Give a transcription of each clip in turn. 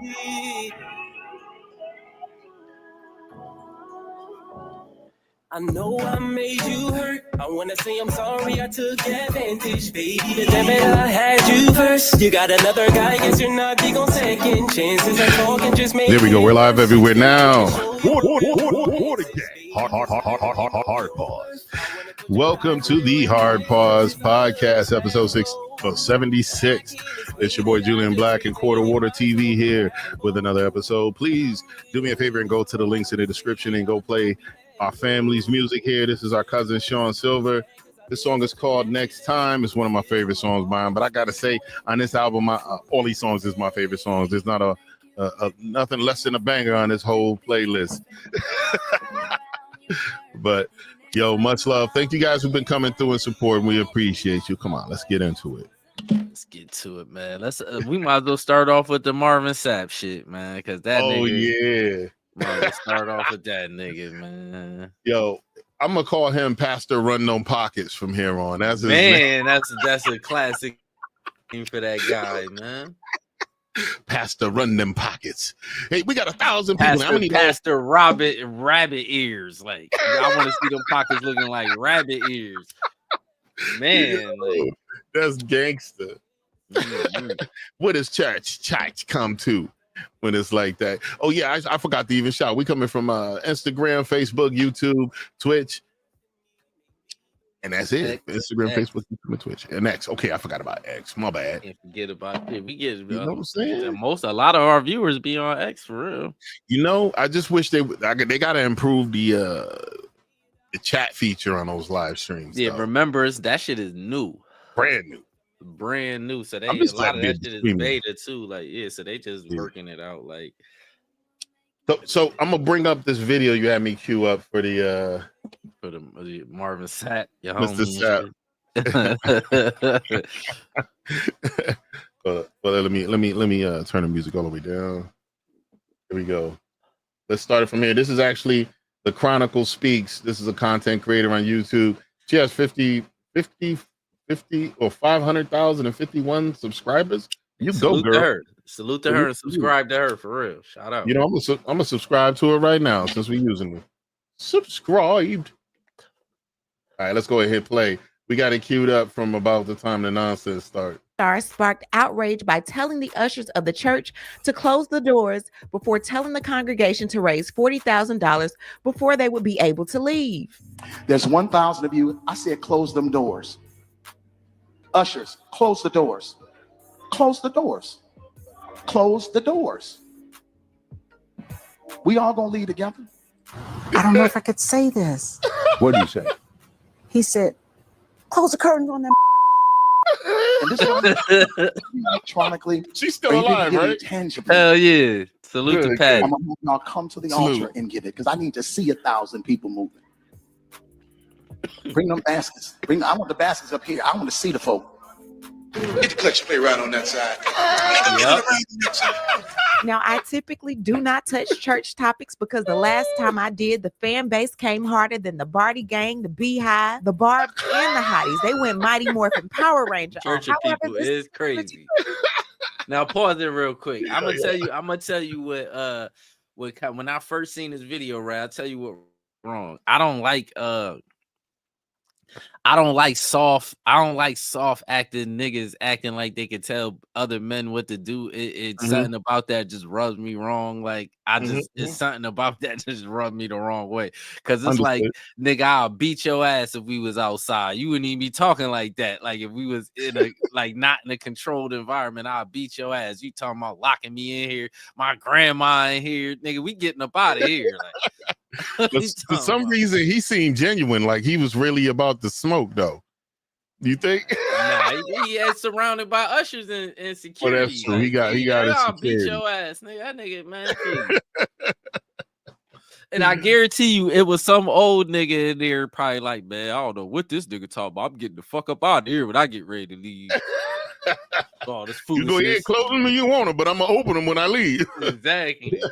I know I made you hurt. I wanna say I'm sorry I took advantage, baby. But damn it, I had you first. You got another guy, guess you're not big on second chances. I talk and just make. There we go. We're live everywhere now. Hard pause. Welcome to the Hard Pause Podcast, episode 76. It's your boy Julian Blaq and Water TV here with another episode. Please do me a favor and go to the links in the description and go play our family's music here. This is our cousin Shawn Silver. This song is called Next Time. It's one of my favorite songs by him. But I gotta say, on this album, all these songs is my favorite songs. There's not a nothing less than a banger on this whole playlist. But yo, much love. Thank you guys who've been coming through and supporting. We appreciate you. Come on, let's get into it. Let's get to it, man. Let's we might as well start off with the Marvin Sapp shit, man, because that nigga. Might start off with that nigga, man. Yo, I'm gonna call him Pastor Run Them Pockets from here on. That's his name. That's a classic name for that guy, man. Pastor Run Them Pockets. Hey, we got 1,000 people. Pastor Rabbit Ears. Like, I want to see them pockets looking like rabbit ears. Man, like, that's gangster. What does church come to when it's like that? Oh yeah, I forgot to even shout. We coming from Instagram, Facebook, YouTube, Twitch, and that's it. Instagram, Facebook, YouTube, and Twitch, and X. Okay, I forgot about X. My bad. Can't forget about it. We get, you know what I'm saying? A lot of our viewers be on X for real. You know, I just wish they gotta improve the chat feature on those live streams. Yeah, remember that shit is new, brand new. So they a lot of that shit is beta too. Like, yeah, so they just working it out. Like, so I'm gonna bring up this video you had me queue up for the Marvin Sapp, Mr. Sapp. But let me turn the music all the way down. Here we go. Let's start it from here. This is actually the Chronicle Speaks. This is a content creator on YouTube. She has 50 or 500,051 subscribers. You Salute go, girl. Her. Salute to her and subscribe to her for real. Shout out. You know, I'm gonna subscribe to her right now since we're using it. Subscribed. All right, let's go ahead and play. We got it queued up from about the time the nonsense started. Sparked outrage by telling the ushers of the church to close the doors before telling the congregation to raise $40,000 before they would be able to leave. There's 1,000 of you. I said, close them doors. Ushers, close the doors. Close the doors. Close the doors. We all gonna leave together. I don't know if I could say this. What did you say? He said, close the curtains on them. And this electronically. She's still alive, right? Hell yeah. Salute to Pat. I'm gonna have y'all come to the altar and get it because I need to see 1,000 people moving. Bring them baskets. I want the baskets up here. I want to see the folk. Get the collection plate right on that side. Now, I typically do not touch church topics because the last time I did, the fan base came harder than the Barty Gang, the Beehive, the Barb, and the Hotties. They went Mighty Morphin Power Ranger. Church of people is crazy. Now, pause it real quick. I'm gonna tell you what when I first seen this video, right? I'll tell you what wrong. I don't like soft acting niggas acting like they could tell other men what to do. It's something about that just rubs me wrong. Like it's something about that just rubbed me the wrong way. Cause it's like, nigga, I'll beat your ass if we was outside. You wouldn't even be talking like that. Like if we was in a not in a controlled environment, I'll beat your ass. You talking about locking me in here, my grandma in here, nigga. We getting up out of here. Like, for some reason, he seemed genuine, like he was really about to smoke, though. You think? Nah, he had surrounded by ushers and security. Oh, that's true. He got his I'll security. beat your ass, nigga. That nigga, man. And I guarantee you, it was some old nigga in there, probably like, man, I don't know what this nigga talking about. I'm getting the fuck up out of here when I get ready to leave. Oh, this food. You go ahead, close them when you want them, but I'm gonna open them when I leave. Exactly.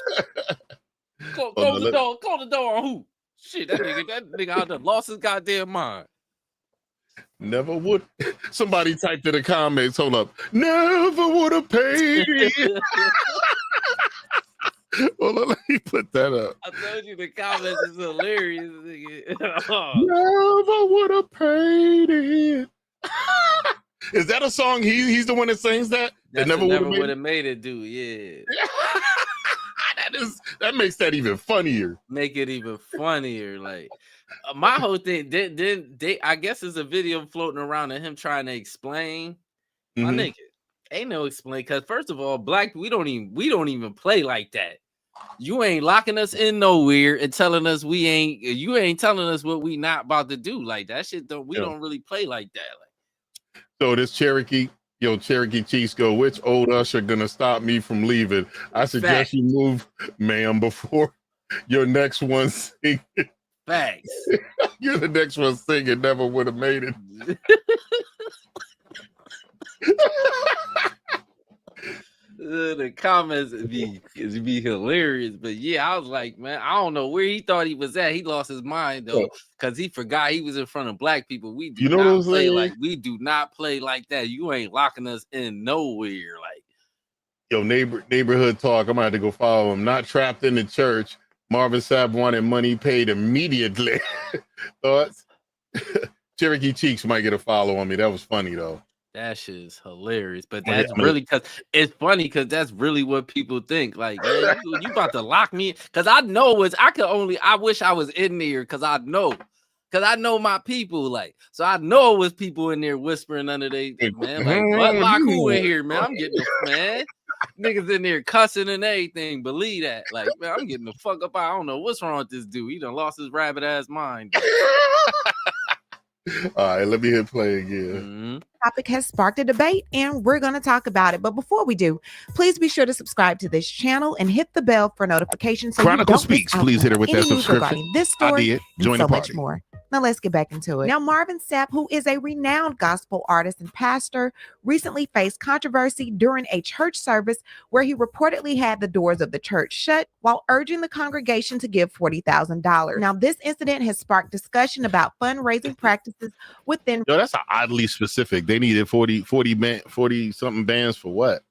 Close the door. Close the door on who? Shit, that nigga out there lost his goddamn mind. Never would. Somebody typed in the comments. Hold up. Never would have paid. He put that up. I told you the comments is hilarious. Nigga. Never would have paid it. Is that a song? He's the one that sings that? That never would have made it, dude. Yeah. That makes that even funnier. Make it even funnier. Like my whole thing, they I guess there's a video floating around of him trying to explain. My nigga, ain't no explain, because first of all, Black, we don't even play like that. You ain't locking us in nowhere and telling us you ain't telling us what we not about to do. Like that shit don't really play like that. Like, so this Cherokee Chiefs go, which old usher gonna stop me from leaving? I suggest you move, ma'am, before your next one singing. Facts. You're the next one singing, never would have made it. The comments be hilarious, but yeah, I was like, man, I don't know where he thought he was at. He lost his mind though, because he forgot he was in front of Black people. We do not play like that. You ain't locking us in nowhere. Like, yo, neighborhood talk. I'm gonna have to go follow him. Not trapped in the church. Marvin Sapp wanted money paid immediately. Thoughts? Cherokee Cheeks might get a follow on me. That was funny though. that shit is hilarious. But that's really because it's funny because that's really what people think. Like, man, you about to lock me? Because I wish I was in there because I know my people. Like, so I know it was people in there whispering under they man. Like, what lock who in here, man? I'm getting man. Niggas in there cussing and everything. Believe that. Like, man, I'm getting the fuck up. I don't know what's wrong with this dude. He done lost his rabbit ass mind. All right, let me hit play again. Topic has sparked a debate and we're going to talk about it. But before we do, please be sure to subscribe to this channel and hit the bell for notifications. So Chronicle Speaks, please hit her with that subscription. This story and join so the party. much more. Now let's get back into it. Now, Marvin Sapp, who is a renowned gospel artist and pastor, recently faced controversy during a church service where he reportedly had the doors of the church shut while urging the congregation to give $40,000. Now, this incident has sparked discussion about fundraising practices within. Yo, that's oddly specific. They needed 40 something bands for what?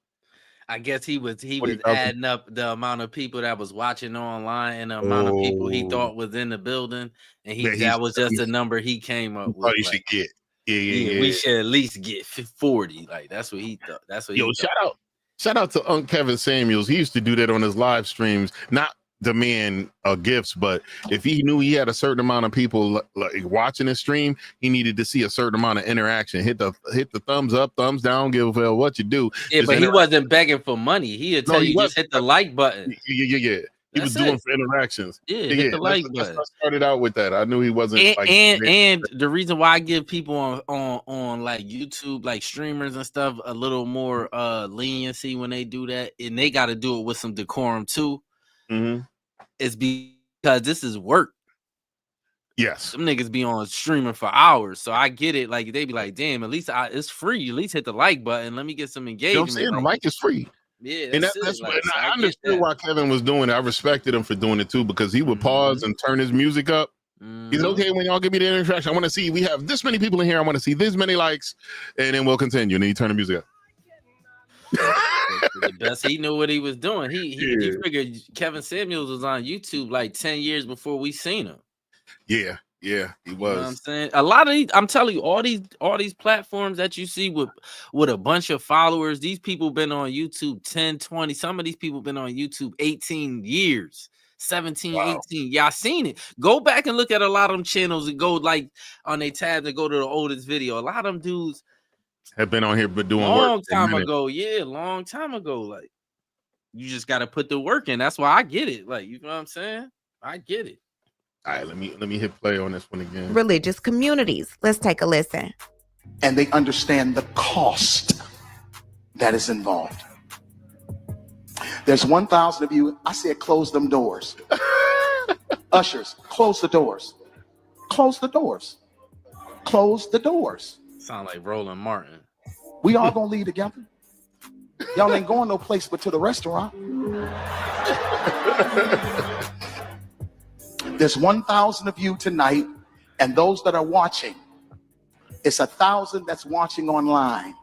I guess he was adding up the amount of people that was watching online and the amount of people he thought was in the building, and that was just a number he came up with. He should get. Yeah. We should at least get 40. Like that's what he thought. That's what. Shout out to Unc Kevin Samuels. He used to do that on his live streams. Not demand gifts, but if he knew he had a certain amount of people like watching his stream, he needed to see a certain amount of interaction. Hit the thumbs up, thumbs down, give a what you do. Yeah, but he wasn't begging for money. He'd tell you just hit the like button. Yeah. He was doing for interactions. Yeah, hit the like button. I started out with that. I knew he wasn't. And the reason why I give people on like YouTube, like streamers and stuff, a little more leniency when they do that, and they got to do it with some decorum too. It's because this is work. Yes, some niggas be on streaming for hours, so I get it. Like they be like, "Damn, at least it's free. At least hit the like button. Let me get some engagement." You know what I'm saying? The like is free. Yeah, and that's what I understood why Kevin was doing it. I respected him for doing it too because he would pause and turn his music up. He's okay when y'all give me the interaction. I want to see we have this many people in here. I want to see this many likes, and then we'll continue. And then you turn the music up. The best he knew what he was doing. He figured Kevin Samuels was on YouTube like 10 years before we seen him. Yeah, he was. You know what I'm saying? A lot of these, I'm telling you, all these platforms that you see with a bunch of followers, these people been on YouTube 10, 20. Some of these people been on YouTube 18 years. 17, 18. Y'all seen it. Go back and look at a lot of them channels and go like on their tabs and go to the oldest video. A lot of them dudes have been on here but doing long work time ago. Yeah, long time ago. Like you just got to put the work in. That's why I get it. Like, you know what I'm saying? I get it. All right, let me hit play on this one again. Religious communities. Let's take a listen. And they understand the cost that is involved. There's 1,000 of you. I said, close them doors. Ushers, close the doors. Close the doors. Close the doors. Sound like Roland Martin. We all gonna leave together. Y'all ain't going no place but to the restaurant. There's 1,000 of you tonight, and those that are watching, it's 1,000 that's watching online.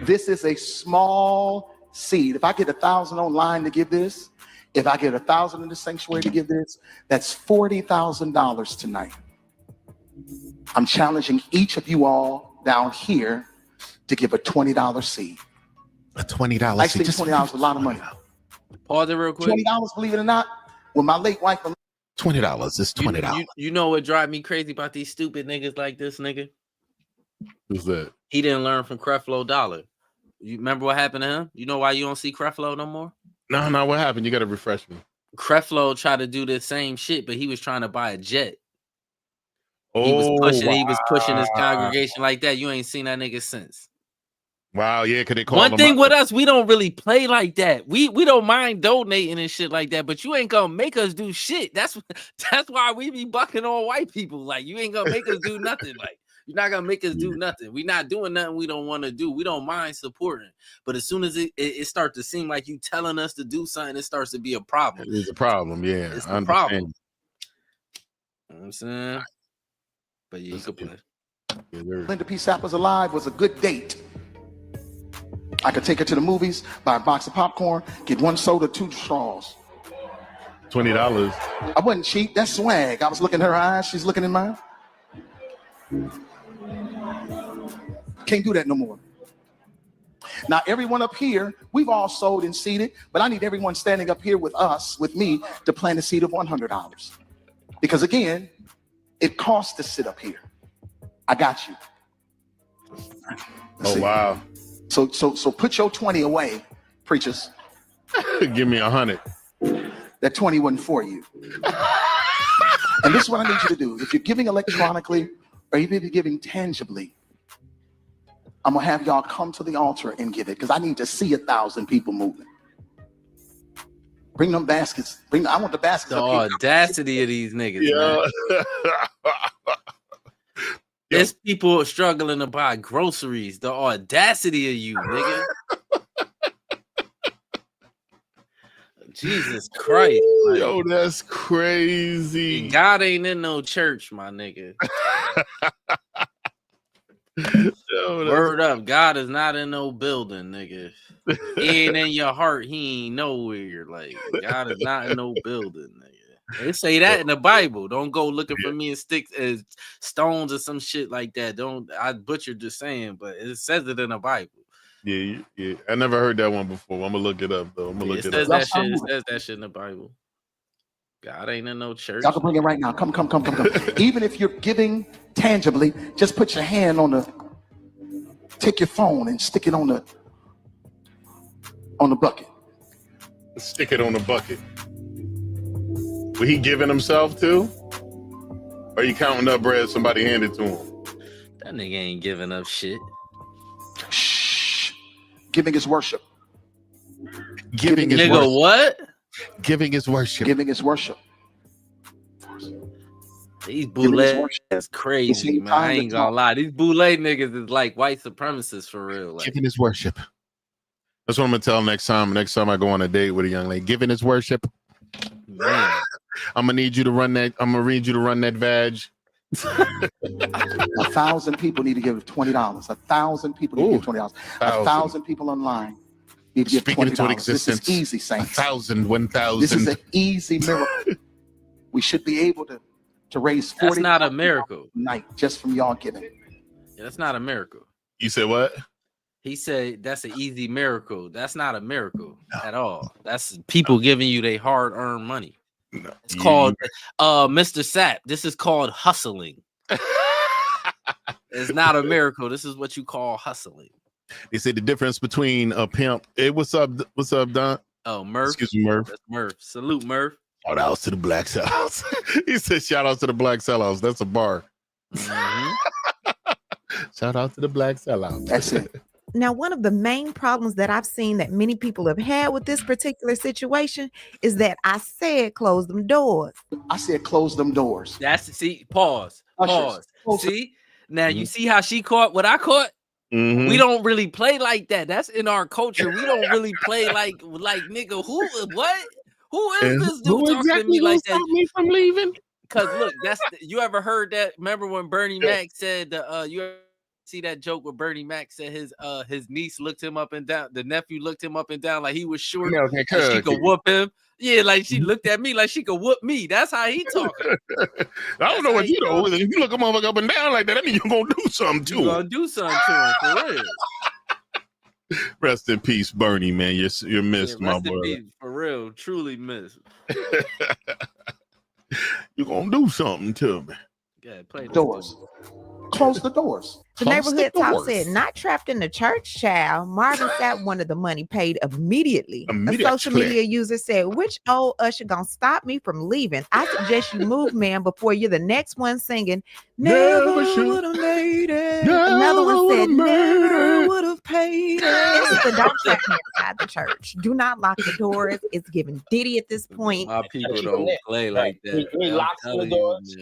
This is a small seed. If I get 1,000 online to give this, If I get 1,000 in the sanctuary to give this, that's $40,000 tonight. I'm challenging each of you all down here to give a $20 seed. A $20 Actually, $20 is a lot of money. Pause it real quick. $20, believe it or not, when my late wife... $20 is $20. You know what drive me crazy about these stupid niggas like this nigga? Who's that? He didn't learn from Creflo Dollar. You remember what happened to him? You know why you don't see Creflo no more? No, what happened? You got to refresh me. Creflo tried to do the same shit, but he was trying to buy a jet. Oh, he was pushing his congregation like that. You ain't seen that nigga since. Wow, yeah, because they call One thing with us, we don't really play like that. We don't mind donating and shit like that, but you ain't gonna make us do shit. That's why we be bucking on white people. Like, you ain't gonna make us do nothing. Like, you're not gonna make us do nothing. We not doing nothing we don't want to do. We don't mind supporting, but as soon as it starts to seem like you telling us to do something, it starts to be a problem. It's a problem, yeah. It's a problem. You know what I'm saying? But yeah, you could play. Linda P. Sapper's Alive was a good date. I could take her to the movies, buy a box of popcorn, get 1 soda, 2 straws. $20. I wasn't cheap. That's swag. I was looking in her eyes. She's looking in mine. Can't do that no more. Now, everyone up here, we've all sold and seeded, but I need everyone standing up here with us, with me, to plant a seed of $100. Because again, it costs to sit up here. I got you. Oh, wow. So put your 20 away, preachers. Give me 100. That 20 wasn't for you. And this is what I need you to do. If you're giving electronically or even if you're giving tangibly, I'm going to have y'all come to the altar and give it because I need to see 1,000 people moving. Bring them baskets. I want the baskets. The audacity of these niggas, man. There's people struggling to buy groceries. The audacity of you, nigga. Jesus Christ. Like, yo, that's crazy. God ain't in no church, my nigga. Word up. God is not in no building, nigga. He ain't in your heart. He ain't nowhere. Like, God is not in no building, nigga. They say that in the Bible. Don't go looking for me and sticks as stones or some shit like that. I butchered the saying, but it says it in the Bible. Yeah. I never heard that one before. I'm gonna look it up though. It says that shit in the Bible. God ain't in no church. Y'all can bring it right now. Come. Even if you're giving tangibly, just put your hand on take your phone and stick it on the bucket. Stick it on the bucket. Was he giving himself too? Or you counting up bread somebody handed to him? That nigga ain't giving up shit. Shh. Giving is worship. Giving is nigga worship. What? Giving is worship. Giving is worship. These bootleg is crazy, man. I ain't gonna lie. These bootleg niggas is like white supremacists for real. Like, giving is worship. That's what I'm gonna tell next time. Next time I go on a date with a young lady, giving is worship. Man. I'm gonna need you to run that. I'm gonna need you to run that vag. 1,000 people need to give $20. 1,000 people need to give $20. 1,000 people online need to give $20. This is easy, saints. 1,000. This is an easy miracle. We should be able to raise 40. That's not a miracle. Night just from y'all giving. Yeah, that's not a miracle. You said what? He said that's an easy miracle. That's not a miracle at all. That's people giving you their hard-earned money. No. It's called Mr. Sapp. This is called hustling. It's not a miracle. This is what you call hustling. They say the difference between a pimp. Hey, what's up, Don? Oh, Murph. Excuse me, Murph. That's Murph. Salute, Murph. Shout outs to the Black Sellouts. He said shout out to the Black Sellouts. That's a bar. Mm-hmm. Shout out to the Black Sellouts. That's it. Now, one of the main problems that I've seen that many people have had with this particular situation is that I said close them doors. I said close them doors. Pause. See? Now you see how she caught what I caught? Mm-hmm. We don't really play like that. That's in our culture. We don't really play like nigga, what? Who is this dude talking to me like that? Stop me from leaving? Because look, you ever heard that? Remember when Bernie Mac said you ever see that joke where Bernie Mac said his niece looked him up and down, the nephew looked him up and down like he was short, she could whoop him. Yeah, like she looked at me like she could whoop me. That's how he talking. I don't know what you know. If you look a motherfucker up and down like that, I mean you're gonna do something to him. You're gonna do something to him for real. Rest in peace, Bernie, man. You're missed, my brother. Peace, for real, truly missed. You're gonna do something to me. Yeah, play Doors. Close the doors. The neighborhood talk said, not trapped in the church, child. Marvin Sapp wanted the money paid immediately. A social media user said, which old usher gonna stop me from leaving? I suggest you move, man, before you're the next one singing, never would have made it. Another one said, never would have paid it. So don't trap me inside the church. Do not lock the doors. It's giving Diddy at this point. My people don't play like that. He locks the doors.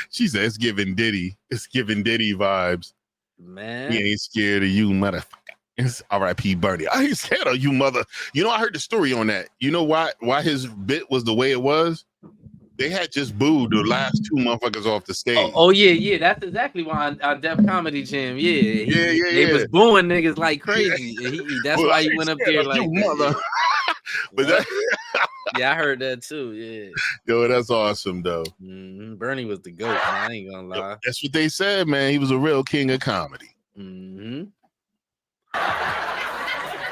She said it's giving Diddy. It's giving Diddy vibes. Man, he ain't scared of you, motherfucker. It's R.I.P. Bernie. I ain't scared of you, mother. You know, I heard the story on that. You know why his bit was the way it was? They had just booed the last two motherfuckers off the stage. Oh yeah. That's exactly why on Def Comedy Jam. They was booing niggas like crazy. That's why he went up there like you, mother. But that, yeah, I heard that too. Yeah, yo, that's awesome though. Bernie was the GOAT, man. I ain't gonna lie. Yo, that's what they said, man. He was a real king of comedy. Okay,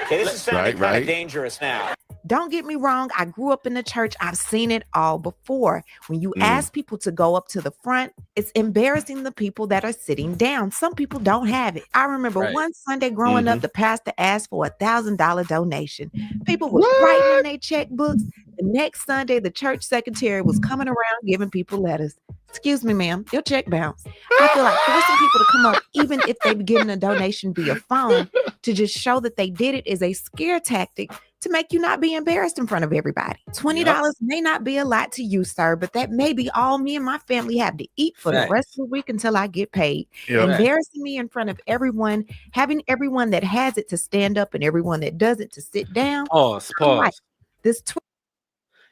this is sounding kind of dangerous now. Don't get me wrong. I grew up in the church. I've seen it all before. When you ask people to go up to the front, it's embarrassing the people that are sitting down. Some people don't have it. I remember one Sunday growing up, the pastor asked for $1,000 donation. People were writing in their checkbooks. The next Sunday, the church secretary was coming around giving people letters. Excuse me, ma'am, your check bounced. I feel like forcing people to come up, even if they've given a donation via phone, to just show that they did it is a scare tactic to make you not be embarrassed in front of everybody. $20 may not be a lot to you, sir, but that may be all me and my family have to eat for the rest of the week until I get paid. Embarrassing me in front of everyone, having everyone that has it to stand up and everyone that doesn't to sit down. Pause. Like,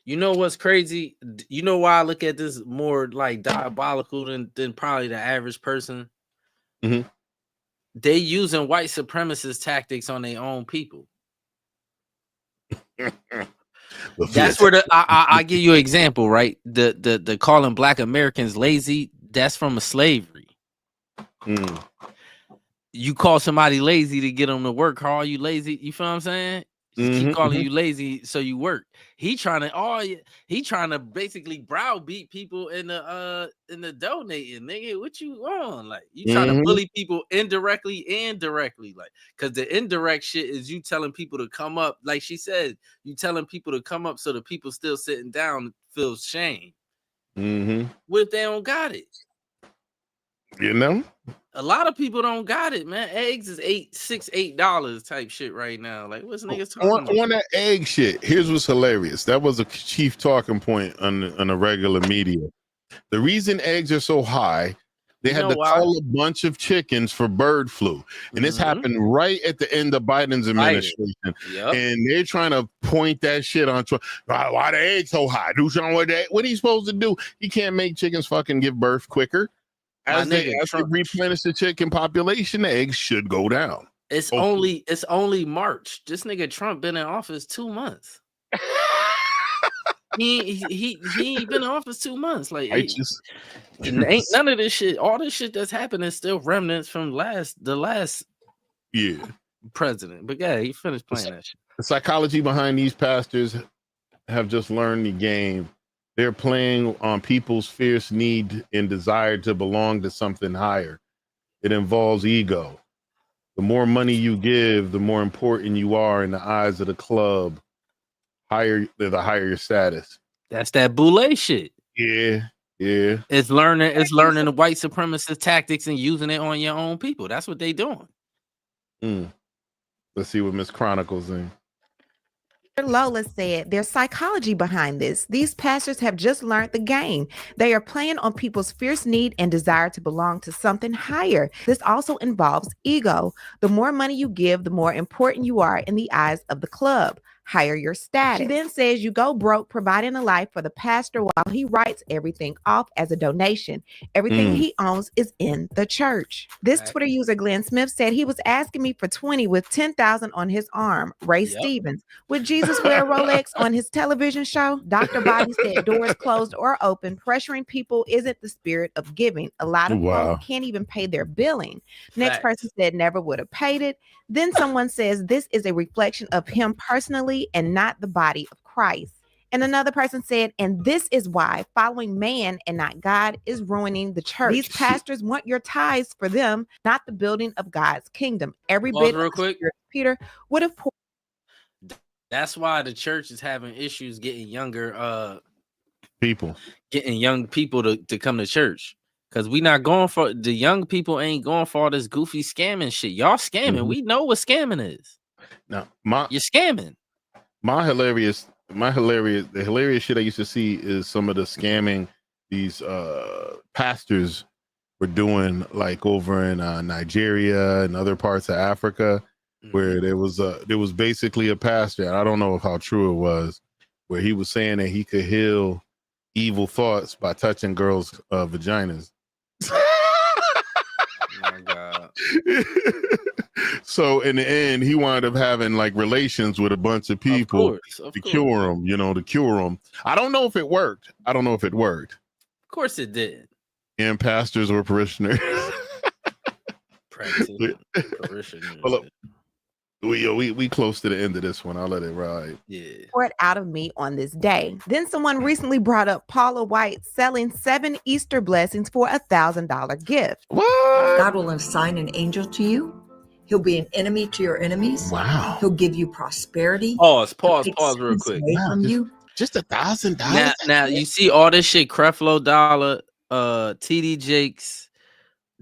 you know what's crazy? You know why I look at this more like diabolical than probably the average person? They using white supremacist tactics on their own people. That's where I give you an example, right? The calling black Americans lazy, that's from a slavery. You call somebody lazy to get them to work. How are you lazy? You feel what I'm saying? Just keep calling you lazy so you work. He trying to basically browbeat people in the donating, nigga. What you on? Like you trying to bully people indirectly and directly, like because the indirect shit is you telling people to come up, like she said, you telling people to come up so the people still sitting down feel shame. What if they don't got it? You know? A lot of people don't got it, man. Eggs is $8 type shit right now. Like, what's niggas talking about? On that egg shit, here's what's hilarious. That was a chief talking point on the regular media. The reason eggs are so high, they had to cull a bunch of chickens for bird flu. And this happened right at the end of Biden's administration. And they're trying to point that shit on Trump. Why the eggs so high? Do something with that. What are you supposed to do? You can't make chickens fucking give birth quicker. As they replenish the chicken population, the eggs should go down. It's only March. This nigga Trump been in office 2 months. he ain't been in office 2 months. Like ain't none of this shit. All this shit that's happening is still remnants from the last president. But yeah, he finished playing that shit. The psychology behind these pastors have just learned the game. They're playing on people's fierce need and desire to belong to something higher. It involves ego. The more money you give, the more important you are in the eyes of the club. The higher your status. That's that boule shit. Yeah. It's learning the white supremacist tactics and using it on your own people. That's what they doing. Let's see what Miss Chronicles in. Lola said there's psychology behind this. These pastors have just learned the game. They are playing on people's fierce need and desire to belong to something higher. This also involves ego. The more money you give, the more important you are in the eyes of the club. higher your status. She then says you go broke providing a life for the pastor while he writes everything off as a donation. Everything he owns is in the church. This Twitter user, Glenn Smith, said he was asking me for 20 with 10,000 on his arm. Ray Stevens, would Jesus wear a Rolex on his television show? Dr. Bobby said doors closed or open, pressuring people isn't the spirit of giving. A lot of folk can't even pay their billing. Next person said never would have paid it. Then someone says this is a reflection of him personally and not the body of Christ. And another person said, and this is why following man and not God is ruining the church. These pastors want your tithes for them, not the building of God's kingdom. Every bit real quick. Peter would have poured. That's why the church is having issues getting younger people, getting young people to come to church. Because we not going for the young people ain't going for all this goofy scamming shit. Y'all scamming. We know what scamming is. Now, you're scamming. The hilarious shit I used to see is some of the scamming these pastors were doing, like over in Nigeria and other parts of Africa, where there was basically a pastor, and I don't know how true it was, where he was saying that he could heal evil thoughts by touching girls' vaginas. Oh my God. So in the end, he wound up having like relations with a bunch of people to cure him. I don't know if it worked. Of course it did. And pastors or parishioners. Parishioners. Well, look, we close to the end of this one. I'll let it ride. Yeah. Pour it out of me on this day. Then someone recently brought up Paula White selling 7 Easter blessings for $1,000 gift. What? God will assign an angel to you. He'll be an enemy to your enemies. Wow. He'll give you prosperity. Pause real quick. Wow, from you. Just $1,000. Now you see all this shit, Creflo Dollar, TD Jakes,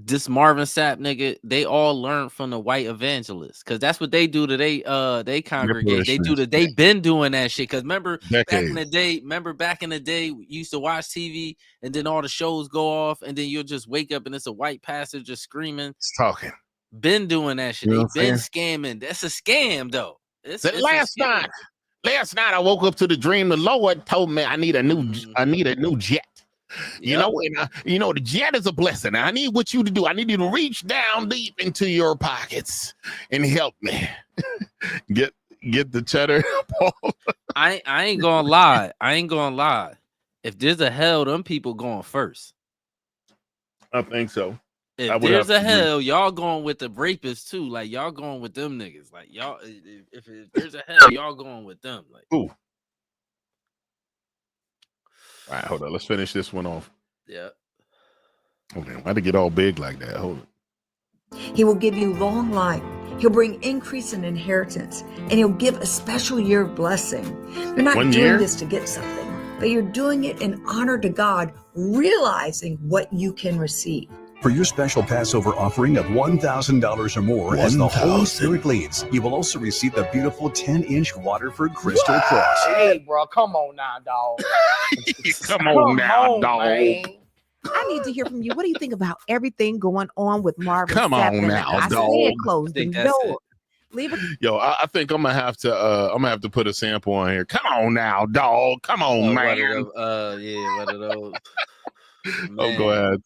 this Marvin Sapp nigga, they all learned from the white evangelists, because that's what they do to they congregate. They been doing that shit. Because remember back in the day, you used to watch TV and then all the shows go off and then you'll just wake up and it's a white pastor just screaming. It's talking. Been doing that shit. They been scamming. That's a scam though. Last night I woke up to the dream. The Lord told me I need a new jet. You know, and the jet is a blessing. I need what you to do. I need you to reach down deep into your pockets and help me get the cheddar. I ain't gonna lie. If there's a hell, them people going first. I think so. If there's a hell, y'all going with the rapists too. Like y'all going with them niggas. Like y'all, if there's a hell, y'all going with them. Like, ooh. All right, hold on. Let's finish this one off. Yeah. Okay, why'd it get all big like that? Hold on. He will give you long life. He'll bring increase in inheritance, and he'll give a special year of blessing. You're not doing this to get something, but you're doing it in honor to God, realizing what you can receive. For your special Passover offering of $1,000 or more, as the Holy Spirit leads, you will also receive the beautiful 10-inch Waterford Crystal Cross. Hey, bro, come on now, dog. Come on now, dog. Man. I need to hear from you. What do you think about everything going on with Marvin? Come on now, dog. I said close the door. Leave it. Yo, I think I'm gonna have to put a sample on here. Come on now, dog. Come on, man. One of those. Oh, go ahead.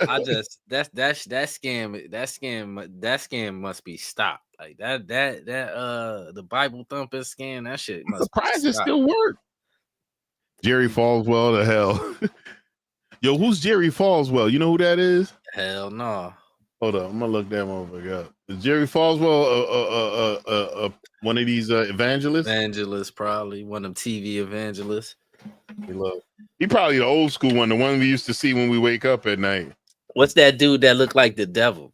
I just that scam must be stopped. Like that the Bible thumping scam, that shit must be surprised it still work. Jerry Falwell to hell. Yo, who's Jerry Falwell? You know who that is? Hell no. Hold up, I'm gonna look that motherfucker up. Is Jerry Falwell one of these evangelists? Evangelist, probably one of them TV evangelists. He probably the old school one, the one we used to see when we wake up at night. What's that dude that looked like the devil?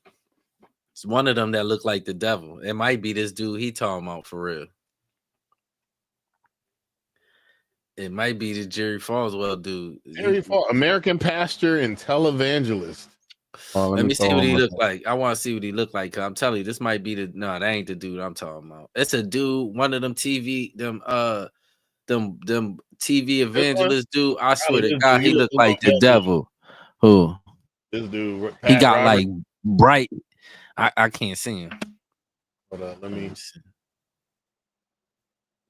It's one of them that looked like the devil. It might be this dude he talking about for real. It might be the Jerry Falwell dude. American pastor and televangelist. Let me see what he looked like. I want to see what he looked like. Cause I'm telling you, this might be that ain't the dude I'm talking about. It's a dude, one of them TV, them TV evangelist dude. I swear to God, he looked like the devil. Who? This dude. He got like bright. I can't see him. Hold on, let me see.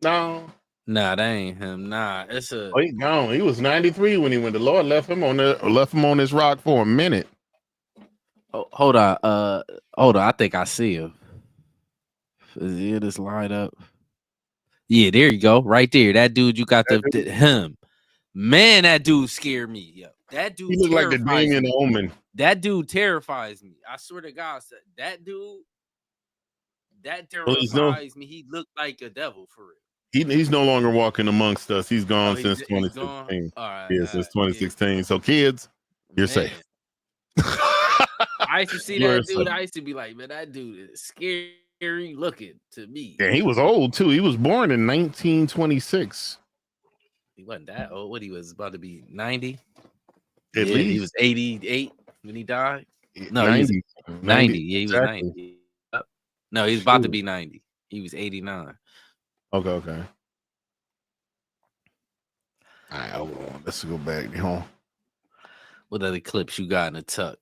No. Nah, that ain't him. Nah, it's a. Oh, he gone. He was 93 when he went. The Lord left him on this rock for a minute. Oh, hold on. Hold on. I think I see him. Is he in this lineup? Yeah, there you go. Right there. That dude, you got him. Man, that dude scared me. Yo. That dude. He looked like the Damien Omen. That dude terrifies me. I swear to God, that dude. That terrifies me. He looked like a devil for real. He's no longer walking amongst us. He's gone since 2016. Since 2016. Yeah. So kids, you're safe. I used to see that dude. I used to be like, man, that dude is scary looking to me. Yeah, he was old too. He was born in 1926. He wasn't that old. What, he was about to be 90? At least. He was 88 when he died. No, 90. He was 90. Yeah, he was 90. No, he's about to be 90. He was 89. Okay. All right, hold on. Let's go back. What other clips you got in the tuck?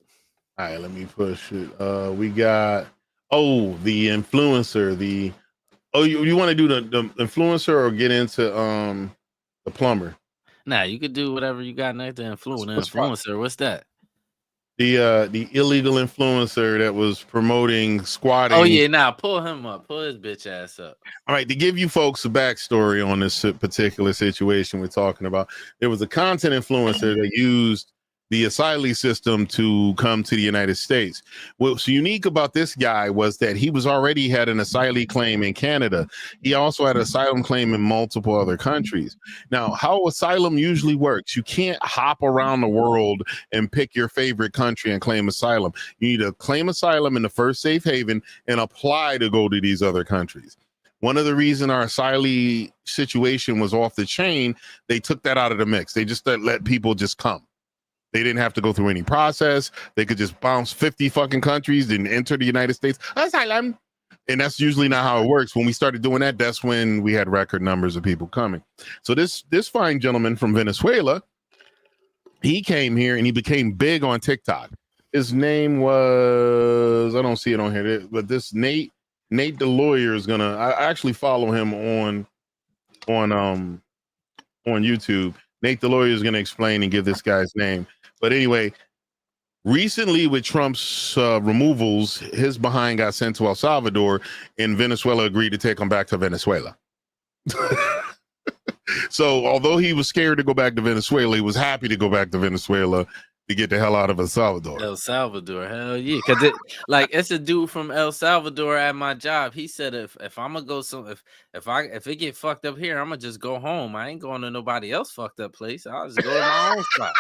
All right, let me push it. We got the influencer. You want to do the influencer or get into the plumber? Nah, you could do whatever you got next to influencer. What's that? The illegal influencer that was promoting squatting. Oh yeah, now pull him up. Pull his bitch ass up. All right, to give you folks a backstory on this particular situation we're talking about, there was a content influencer that used the asylee system to come to the United States. What's unique about this guy was that he already had an asylee claim in Canada. He also had an asylum claim in multiple other countries. Now, how asylum usually works, you can't hop around the world and pick your favorite country and claim asylum. You need to claim asylum in the first safe haven and apply to go to these other countries. One of the reasons our asylee situation was off the chain, they took that out of the mix. They just let people just come. They didn't have to go through any process. They could just bounce 50 fucking countries and enter the United States. Asylum. And that's usually not how it works. When we started doing that, that's when we had record numbers of people coming. So this fine gentleman from Venezuela, he came here and he became big on TikTok. His name was, I don't see it on here, but this Nate the lawyer is gonna, I actually follow him on YouTube. Nate the lawyer is gonna explain and give this guy's name. But anyway, recently with Trump's removals, his behind got sent to El Salvador, and Venezuela agreed to take him back to Venezuela. So although he was scared to go back to Venezuela, he was happy to go back to Venezuela to get the hell out of El Salvador. El Salvador, hell yeah. Because it's a dude from El Salvador at my job. He said if I'm gonna go if it get fucked up here, I'm gonna just go home. I ain't going to nobody else fucked up place. I'll just go to my own spot.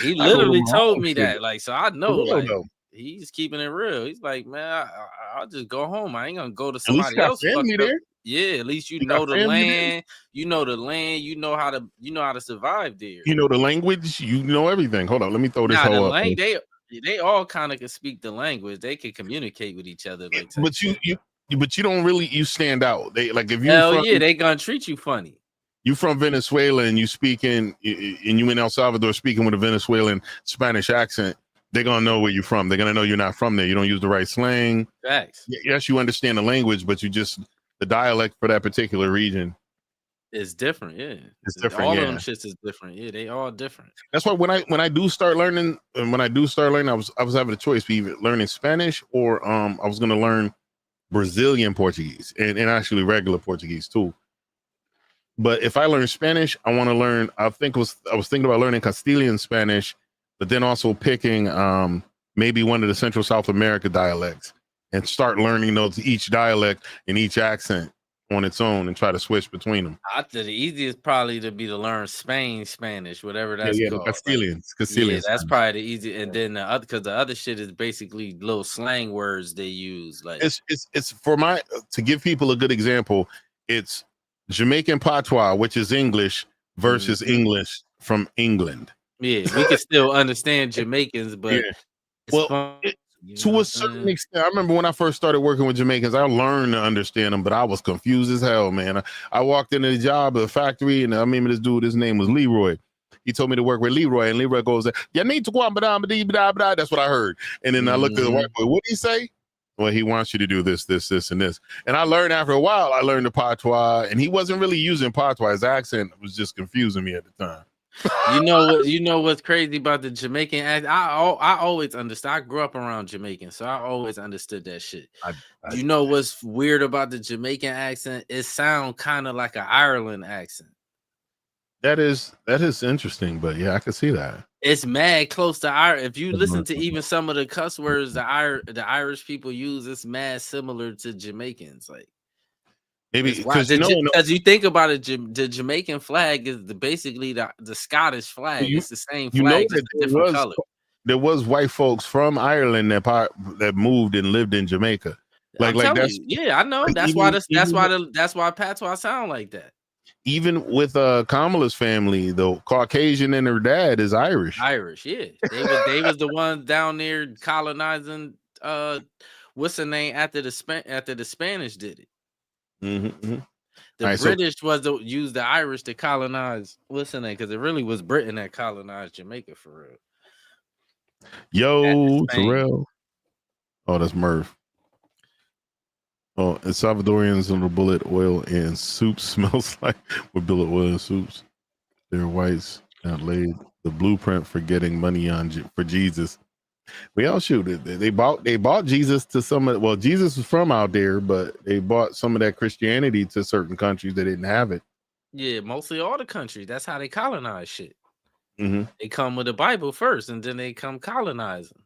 He literally told me that. Like, so I know, like, he's keeping it real. He's like, man, I'll just go home. I ain't gonna go to somebody else. There. Yeah, at least you know the land. You know the land. You know how to survive there. You know the language. You know everything. Hold on, let me throw this whole up. They all kind of can speak the language. They can communicate with each other. Like, but you don't really stand out. They like if you they gonna treat you funny. You from Venezuela and you speaking, and you in El Salvador speaking with a Venezuelan Spanish accent, they're gonna know where you're from. They're gonna know you're not from there. You don't use the right slang. Facts. Yes, you understand the language, but the dialect for that particular region is different. Yeah, it's different. All of them shits is different. Yeah, they all different. That's why when I do start learning, I was having a choice between learning Spanish or I was gonna learn Brazilian Portuguese and actually regular Portuguese too. But if I learn Spanish, I want to learn. I was thinking about learning Castilian Spanish, but then also picking maybe one of the Central South America dialects and start learning each dialect and each accent on its own and try to switch between them. I think the easiest probably to be to learn Spanish, whatever that's called. Castilian. Yeah, that's probably the easy. And then because the other shit is basically little slang words they use. Like it's to give people a good example. It's Jamaican patois, which is English versus English from England. Yeah, we can still understand Jamaicans, but to a certain extent, I remember when I first started working with Jamaicans, I learned to understand them, but I was confused as hell, man. I walked into the job at the factory, and I remember this dude, his name was Leroy. He told me to work with Leroy, and Leroy goes, "You need to go on, that's what I heard." And then I looked at the white boy. What did he say? well, he wants you to do this, this, this, and this. And I learned after a while, I learned the patois, and he wasn't really using patois. His accent was just confusing me at the time. You know what's crazy about the Jamaican accent? I always understood. I grew up around Jamaican, so I always understood that shit. You know what's weird about the Jamaican accent? It sounds kind of like an Ireland accent. That is interesting, but yeah, I can see that. It's mad close to Irish. If you listen to even some of the cuss words the Irish people use, it's mad similar to Jamaicans. Like maybe because you think about it, the Jamaican flag is basically the Scottish flag. It's the same flag, just a different color. There was white folks from Ireland that moved and lived in Jamaica. Like that's I know. That's why patois sound like that. Even with Kamala's family, the Caucasian and her dad is Irish. Yeah. They was the ones down there colonizing. What's the name after the Spanish did it? Mm-hmm. The British used the Irish to colonize. What's the name? Because it really was Britain that colonized Jamaica for real. Yo, Terrell. Oh, that's Murph. Oh, and Salvadorians on the bullet oil and soup smells like with bullet oil and soups. They're whites that laid the blueprint for getting money for Jesus. We all shoot it. They bought Jesus to Jesus was from out there, but they bought some of that Christianity to certain countries that didn't have it. Yeah, mostly all the countries. That's how they colonize shit. Mm-hmm. They come with the Bible first, and then they come colonizing.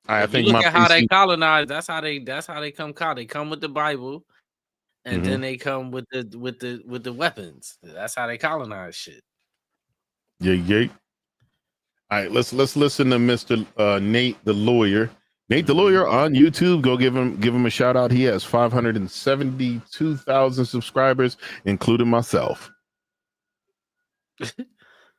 I think look at how they colonize. That's how they come. They come with the Bible, and then they come with the weapons. That's how they colonize shit. Yeah. All right, let's listen to Mr. Nate the lawyer. Nate the lawyer on YouTube. Go give him a shout out. He has 572,000 subscribers, including myself.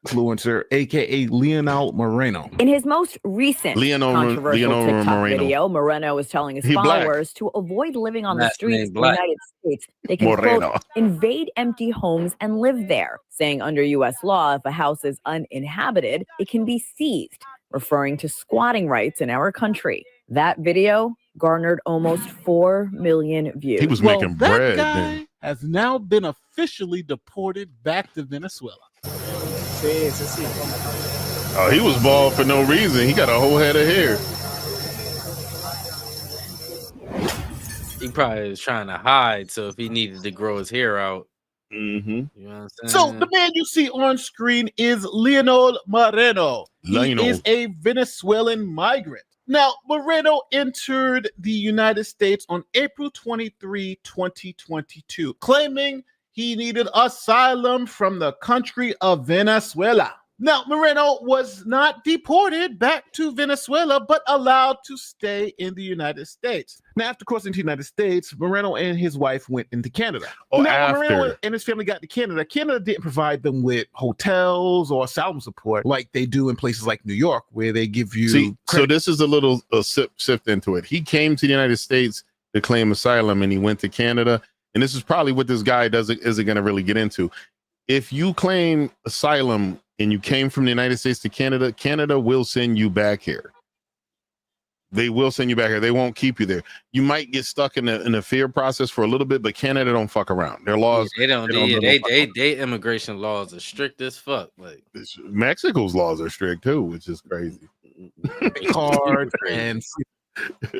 Influencer, aka Leonel Moreno. In his most recent controversial TikTok video, Moreno is telling his followers to avoid living on the streets of the United States. They can, quote, invade empty homes and live there, saying under U.S. law, if a house is uninhabited, it can be seized, referring to squatting rights in our country. That video garnered almost 4 million views. He was making bread. That guy has now been officially deported back to Venezuela. Oh, he was bald for no reason. He got a whole head of hair. He probably was trying to hide, so if he needed to grow his hair out. Mm-hmm. You know what I'm saying? So the man you see on screen is Leonel Moreno. He is a Venezuelan migrant. Now, Moreno entered the United States on April 23, 2022, claiming he needed asylum from the country of Venezuela. Now, Moreno was not deported back to Venezuela, but allowed to stay in the United States. Now, after crossing to the United States, Moreno and his wife went into Canada. Moreno and his family got to Canada. Canada didn't provide them with hotels or asylum support like they do in places like New York, where they give you so this is a little sift into it. He came to the United States to claim asylum, and he went to Canada. And this is probably what this guy isn't going to really get into. If you claim asylum and you came from the United States to Canada, Canada will send you back here. They will send you back here. They won't keep you there. You might get stuck in a fear process for a little bit, but Canada don't fuck around. Their laws, they immigration laws are strict as fuck. Like Mexico's laws are strict too, which is crazy. Cards and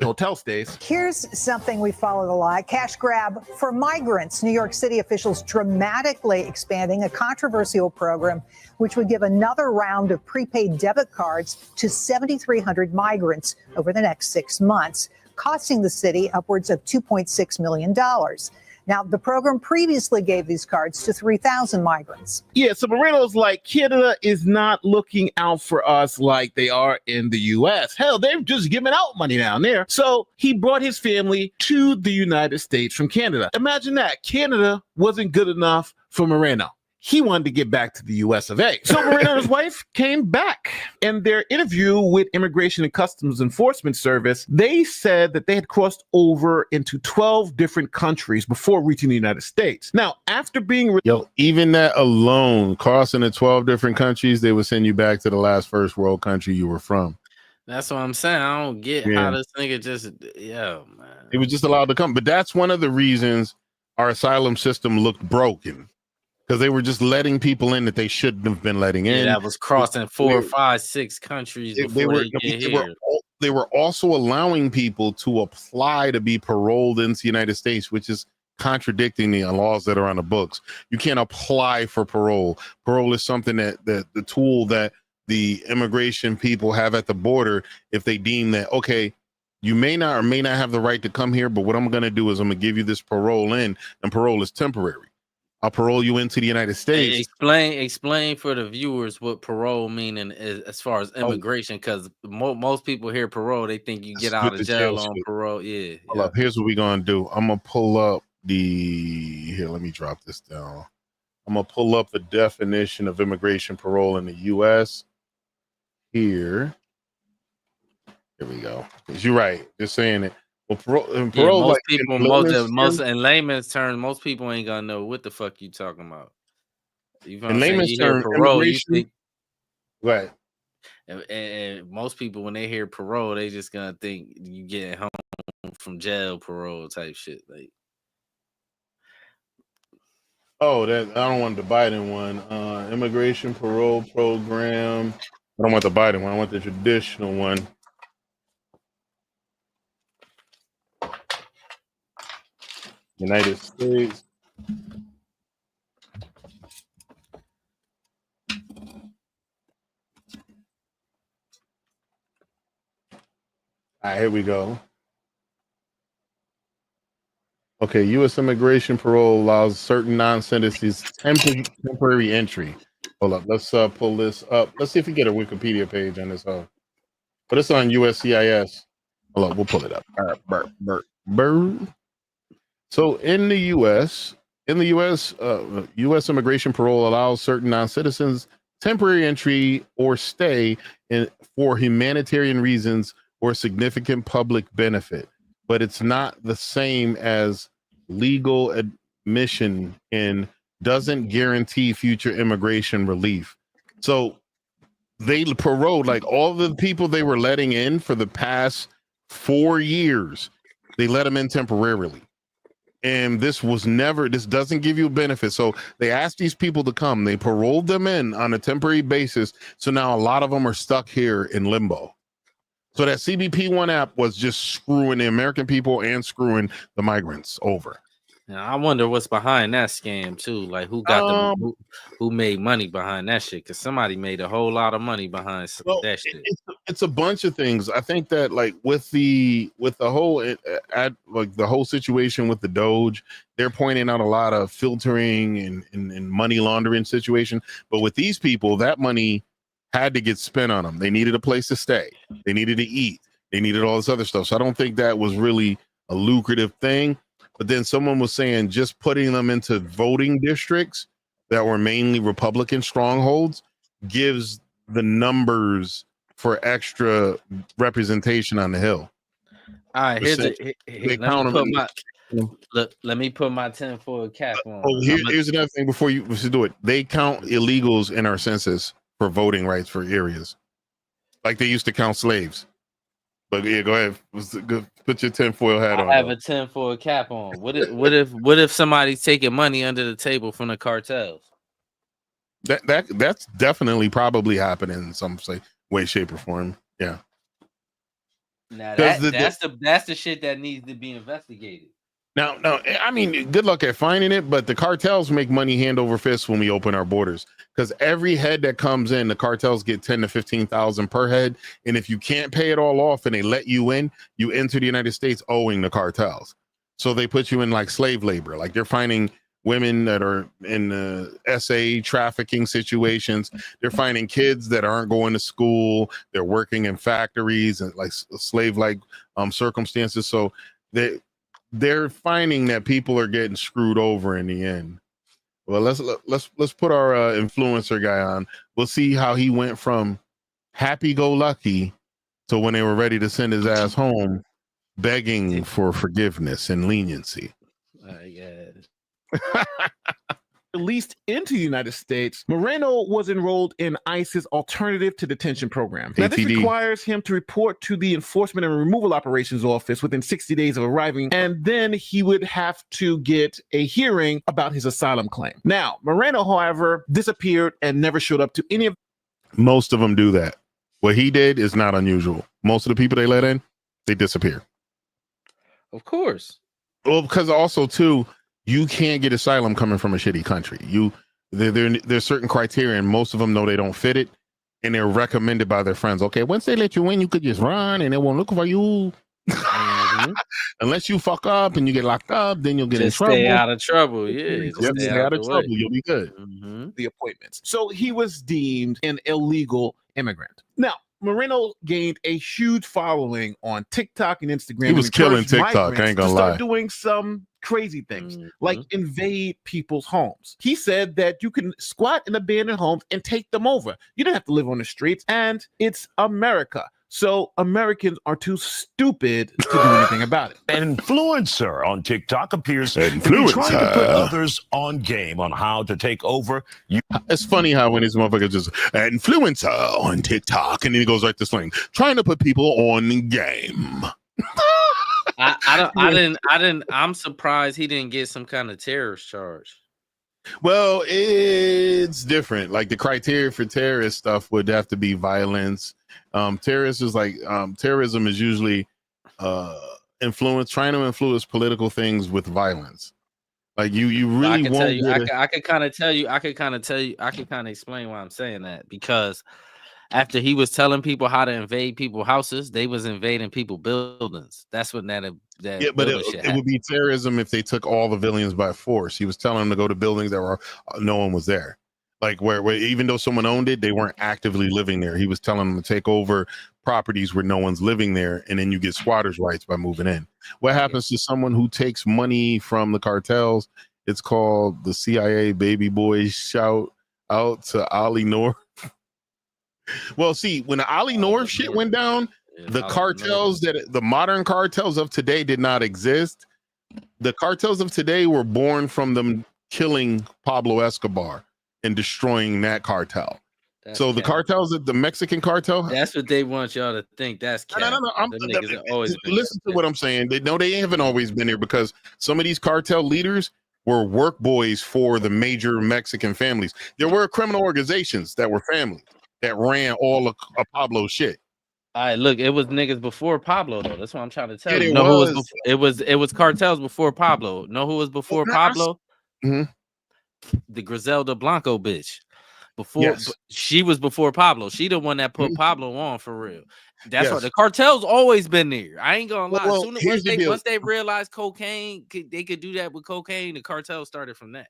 hotel stays. Here's something we followed a lot. Cash grab for migrants. New York City officials dramatically expanding a controversial program which would give another round of prepaid debit cards to 7,300 migrants over the next 6 months, costing the city upwards of $2.6 million. Now, the program previously gave these cards to 3,000 migrants. Yeah, so Moreno's like, Canada is not looking out for us like they are in the U.S. Hell, they're just giving out money down there. So he brought his family to the United States from Canada. Imagine that. Canada wasn't good enough for Moreno. He wanted to get back to the US of A. So Moreno and his wife came back. In their interview with Immigration and Customs Enforcement Service, they said that they had crossed over into 12 different countries before reaching the United States. Now, after being... even that alone, crossing to 12 different countries, they would send you back to the last first world country you were from. That's what I'm saying. I don't get how this nigga just, man. He was just allowed to come. But that's one of the reasons our asylum system looked broken. Because they were just letting people in that they shouldn't have been letting in. That was crossing 4, 5, 6 countries before they get here. They were also allowing people to apply to be paroled into the United States, which is contradicting the laws that are on the books. You can't apply for parole. Parole is something that the tool that the immigration people have at the border if they deem that, okay, you may not or may not have the right to come here, but what I'm going to do is I'm going to give you this parole in, and parole is temporary. I'll parole you into the United States. Explain for the viewers what parole meaning is as far as immigration, because most people hear parole, they think you get out of jail on parole. Hold up. Here's what we're gonna do. I'm gonna pull up here. Let me drop this down. I'm gonna pull up the definition of immigration parole in the U.S. Here we go. You're right. Just saying it. Well, parole most like people, most in layman's terms, most people ain't gonna know what the fuck you talking about. In layman's terms, parole, you think, right? And most people, when they hear parole, they just gonna think you getting home from jail parole type shit. Like, that I don't want the Biden one. Immigration parole program. I don't want the Biden one. I want the traditional one. United States. All right, here we go. Okay, U.S. immigration parole allows certain non-citizens temporary entry. Hold up, let's pull this up. Let's see if we get a Wikipedia page on this. But it's on USCIS. Hold up, we'll pull it up. So in the U.S., U.S. immigration parole allows certain non-citizens temporary entry or stay for humanitarian reasons or significant public benefit, but it's not the same as legal admission and doesn't guarantee future immigration relief. So they paroled like all the people they were letting in for the past 4 years. They let them in temporarily. And this doesn't give you a benefit. So they asked these people to come. They paroled them in on a temporary basis. So now a lot of them are stuck here in limbo. So that CBP1 app was just screwing the American people and screwing the migrants over. Now, I wonder what's behind that scam too. Like who got who made money behind that shit? Because somebody made a whole lot of money behind that shit. It's a bunch of things. I think that like with the whole the whole situation with the Doge, they're pointing out a lot of filtering and money laundering situation. But with these people, that money had to get spent on them. They needed a place to stay. They needed to eat. They needed all this other stuff. So I don't think that was really a lucrative thing. But then someone was saying just putting them into voting districts that were mainly Republican strongholds gives the numbers for extra representation on the Hill. All right, let me put my 10-foot cap on. Oh, here's another thing before you do it. They count illegals in our census for voting rights for areas, like they used to count slaves. But yeah, go ahead. Put your tinfoil hat on. I have a tinfoil cap on. What if somebody's taking money under the table from the cartels? That's definitely probably happening in some way, shape, or form. Yeah. Now that's the shit that needs to be investigated. Now, I mean, good luck at finding it, but the cartels make money hand over fist when we open our borders, because every head that comes in, the cartels get 10 to 15,000 per head, and if you can't pay it all off and they let you in, you enter the United States owing the cartels. So they put you in like slave labor, like they're finding women that are in SA trafficking situations. They're finding kids that aren't going to school. They're working in factories and like slave-like circumstances. So they're finding that people are getting screwed over in the end. Well, let's put our influencer guy on. We'll see how he went from happy-go-lucky to when they were ready to send his ass home, begging for forgiveness and leniency. released into the United States, Moreno was enrolled in ICE's Alternative to Detention program. Now, this requires him to report to the Enforcement and Removal Operations Office within 60 days of arriving, and then he would have to get a hearing about his asylum claim. Now, Moreno, however, disappeared and never showed up to any of. Most of them do that. What he did is not unusual. Most of the people they let in, they disappear. Of course. Well, because also too, you can't get asylum coming from a shitty country. There's certain criteria, and most of them know they don't fit it, and they're recommended by their friends. Okay, once they let you in, you could just run, and they won't look for you. Mm-hmm. Unless you fuck up and you get locked up, then you'll get in trouble. Stay out of trouble. Yeah, stay out of trouble. You'll be good. Mm-hmm. The appointments. So he was deemed an illegal immigrant. Now, Moreno gained a huge following on TikTok and Instagram. He was killing TikTok. I ain't gonna lie. Doing some crazy things like invade people's homes. He said that you can squat in abandoned homes and take them over. You don't have to live on the streets, and it's America. So Americans are too stupid to do anything about it. An influencer on TikTok appears to be trying to put others on game on how to take over. It's funny how when this motherfucker just an influencer on TikTok, and then he goes right to slang, trying to put people on game. I'm surprised he didn't get some kind of terrorist charge. Well, it's different. Like the criteria for terrorist stuff would have to be violence. Terrorism is usually trying to influence political things with violence. Like you really won't. I could kind of explain why I'm saying that, because after he was telling people how to invade people's houses, they was invading people's buildings. That's what that yeah, but it would be terrorism if they took all the villains by force. He was telling them to go to buildings that were no one was there. Like where even though someone owned it, they weren't actively living there. He was telling them to take over properties where no one's living there, and then you get squatters' rights by moving in. What happens to someone who takes money from the cartels? It's called the CIA baby boys shout out to Ali North. Well, see, when the Ali North shit went down, the cartels the modern cartels of today did not exist. The cartels of today were born from them killing Pablo Escobar and destroying that cartel. So the cartels, the Mexican cartel, that's what they want y'all to think. That's no. Listen to what I'm saying. They haven't always been here, because some of these cartel leaders were work boys for the major Mexican families. There were criminal organizations that were families that ran all of Pablo's shit. All right, look, it was niggas before Pablo though. That's what I'm trying to tell you. It was cartels before Pablo. Know who was before Pablo? Mm-hmm. The Griselda Blanco bitch. She was before Pablo. She the one that put Pablo on for real. That's what the cartel's always been there. I ain't gonna lie. Once they realized cocaine, they could do that with cocaine. The cartel started from that.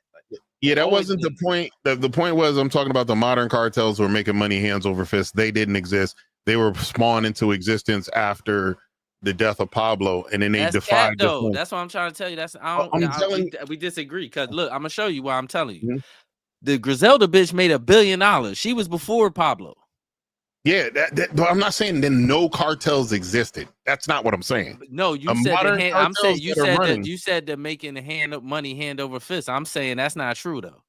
That wasn't the point. The point was, I'm talking about the modern cartels who were making money hands over fist. They didn't exist. They were spawned into existence after the death of Pablo, and then they defied. That's what I'm trying to tell you. We disagree, because look, I'm gonna show you why I'm telling you. Mm-hmm. The Griselda bitch made $1 billion. She was before Pablo. Yeah, but I'm not saying then no cartels existed. That's not what I'm saying. No, you said they're making money hand over fist. I'm saying that's not true though.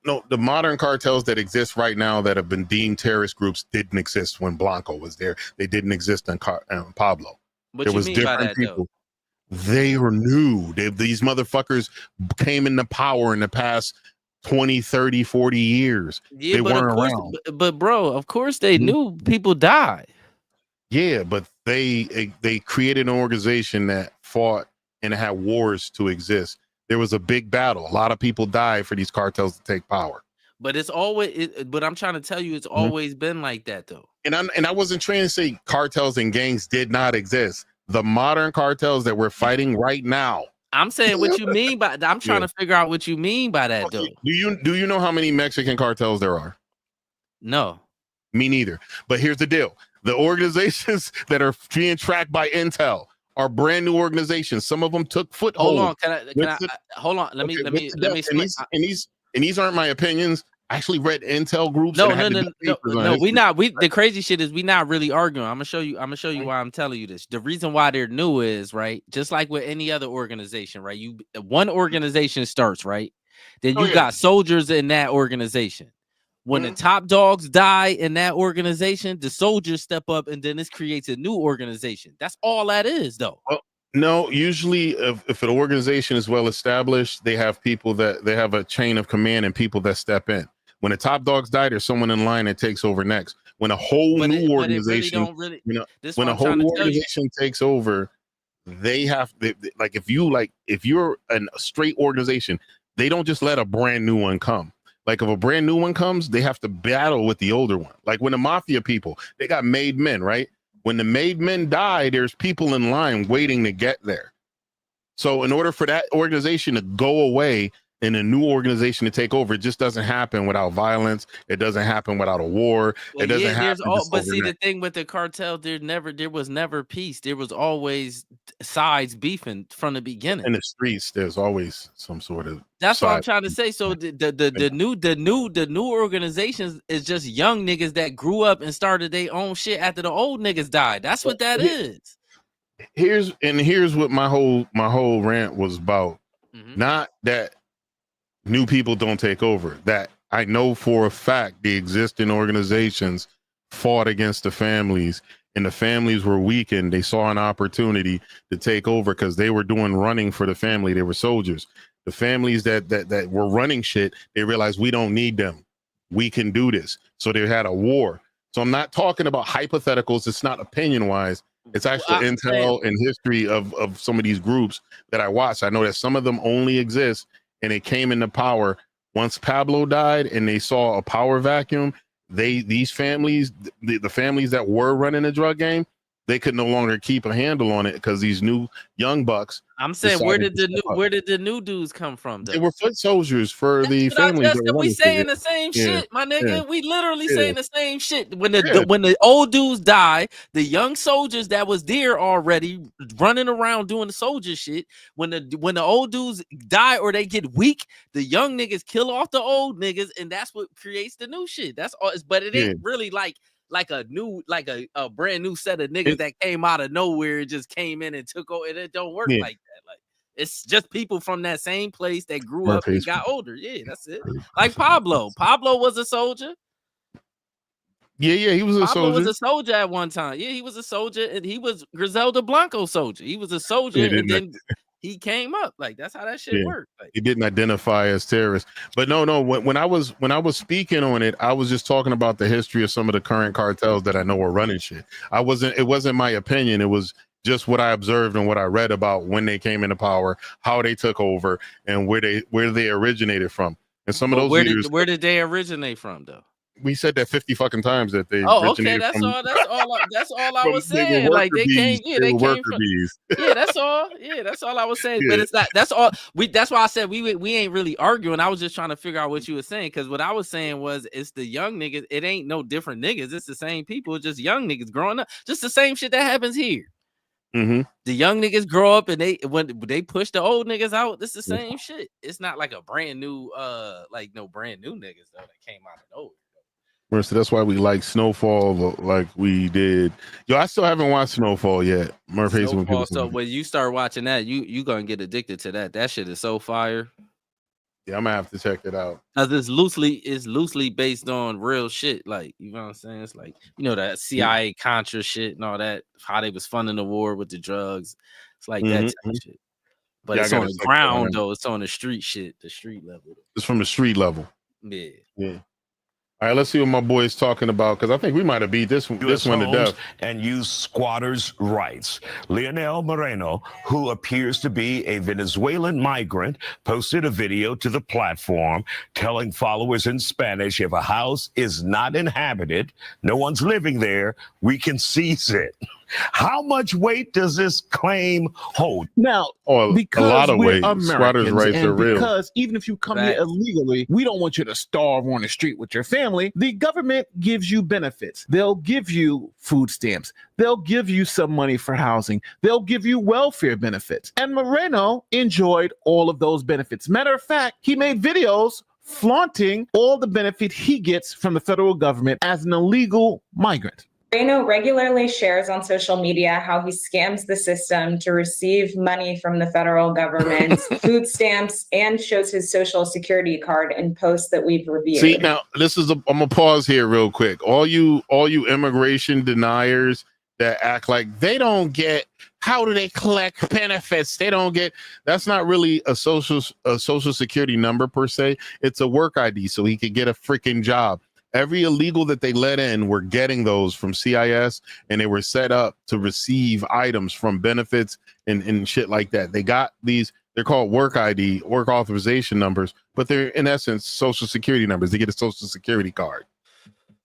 No, the modern cartels that exist right now that have been deemed terrorist groups didn't exist when Blanco was there. They didn't exist in Pablo. What there was different people. They were new. These motherfuckers came into power in the past 20, 30, 40 years. Yeah, they weren't around. But bro, of course they knew people died. Yeah, but they created an organization that fought and had wars to exist. There was a big battle. A lot of people died for these cartels to take power. But it's always. But I'm trying to tell you, it's always been like that, though. And I wasn't trying to say cartels and gangs did not exist. The modern cartels that we're fighting right now. I'm saying what you mean by. I'm trying to figure out what you mean by that, though. Do you know how many Mexican cartels there are? No, me neither. But here's the deal: the organizations that are being tracked by Intel are brand new organizations. Some of them took foothold. Hold on, can I hold on? Let me explain. And these aren't my opinions. I actually read Intel groups. No. The crazy shit is we not really arguing. I'm gonna show you why I'm telling you this. The reason why they're new is right, just like with any other organization, right? One organization starts, right? Then you got soldiers in that organization. When the top dogs die in that organization, the soldiers step up, and then this creates a new organization. That's all that is, though. Well, no, usually if an organization is well established, they have people that they have a chain of command and people that step in. When the top dogs die, there's someone in line that takes over next. When a whole new organization, when a whole organization takes over, they have like if you're a straight organization, they don't just let a brand new one come. Like if a brand new one comes, they have to battle with the older one. Like when the mafia people, they got made men, right? When the made men die, there's people in line waiting to get there. So in order for that organization to go away and a new organization to take over, it just doesn't happen without violence. It doesn't happen without a war. Well, it doesn't happen. But see, the thing with the cartel, there was never peace. There was always sides beefing from the beginning. In the streets, there's always some sort of. That's what I'm trying to say. So the new organizations is just young niggas that grew up and started their own shit after the old niggas died. That's what that is. Here's what my whole rant was about. Not that new people don't take over. That I know for a fact the existing organizations fought against the families, and the families were weakened. They saw an opportunity to take over because they were doing running for the family. They were soldiers. The families that were running shit, they realized we don't need them. We can do this. So they had a war. So I'm not talking about hypotheticals. It's not opinion wise. It's actual intel and history of some of these groups that I watched. I know that some of them only exist and it came into power once Pablo died and they saw a power vacuum. These families, the families that were running the drug game, they could no longer keep a handle on it because these new young bucks. I'm saying, where did the new dudes come from? Though? They were foot soldiers for the families. We saying the same shit, my nigga. Yeah. We literally saying the same shit. When the old dudes die, the young soldiers that was there already running around doing the soldier shit. When the old dudes die or they get weak, the young niggas kill off the old niggas, and that's what creates the new shit. That's all. But it ain't really like a brand new set of niggas that came out of nowhere and just came in and took over. And it don't work like that. Like it's just people from that same place that grew up and got older. Yeah, that's it. Like Pablo. Pablo was a soldier. Yeah, he was a soldier. Pablo was a soldier at one time. Yeah, he was a soldier, and he was Griselda Blanco soldier. He was a soldier, and then he came up. Like that's how that shit worked. Like, he didn't identify as terrorist. But no. When I was speaking on it, I was just talking about the history of some of the current cartels that I know are running shit. It wasn't my opinion. It was just what I observed and what I read about when they came into power, how they took over, and where they originated from. And some of those leaders, where did they originate from, though? We said that 50 fucking times that they. Oh, okay. That's all I was saying. Like they came from. Yeah, that's all. Yeah, that's all I was saying. But it's not. That's all. That's why I said we ain't really arguing. I was just trying to figure out what you were saying, because what I was saying was it's the young niggas. It ain't no different niggas. It's the same people. It's just young niggas growing up. Just the same shit that happens here. Mm-hmm. The young niggas grow up and when they push the old niggas out, it's the same shit. It's not like a brand new no brand new niggas though that came out of nowhere. So that's why we like Snowfall like we did. Yo, I still haven't watched Snowfall yet. Snowfall, so when you start watching that, you gonna get addicted to that. That shit is so fire. Yeah, I'm gonna have to check it out. Cause it's loosely based on real shit. Like, you know what I'm saying? It's like, you know, that CIA Contra shit and all that, how they was funding the war with the drugs. It's like that type of shit. But it's on the ground though. It's on the street shit, the street level. It's from the street level. Yeah. All right, let's see what my boy's talking about, because I think we might have beat this one to death. And use squatters' rights. Leonel Moreno, who appears to be a Venezuelan migrant, posted a video to the platform telling followers in Spanish, if a house is not inhabited, no one's living there, we can seize it. How much weight does this claim hold? Now, because a lot of weight. Squatters' rights are real. Because even if you come here illegally, we don't want you to starve on the street with your family. The government gives you benefits. They'll give you food stamps. They'll give you some money for housing. They'll give you welfare benefits. And Moreno enjoyed all of those benefits. Matter of fact, he made videos flaunting all the benefit he gets from the federal government as an illegal migrant. Moreno regularly shares on social media how he scams the system to receive money from the federal government, food stamps, and shows his social security card in posts that we've reviewed. See, now I'm gonna pause here real quick. All you immigration deniers that act like they don't get, how do they collect benefits? They don't get, that's not really a social security number per se. It's a work ID so he could get a freaking job. Every illegal that they let in were getting those from CIS, and they were set up to receive items from benefits and shit like that. They got these, they're called work ID, work authorization numbers, but they're in essence social security numbers. They get a social security card.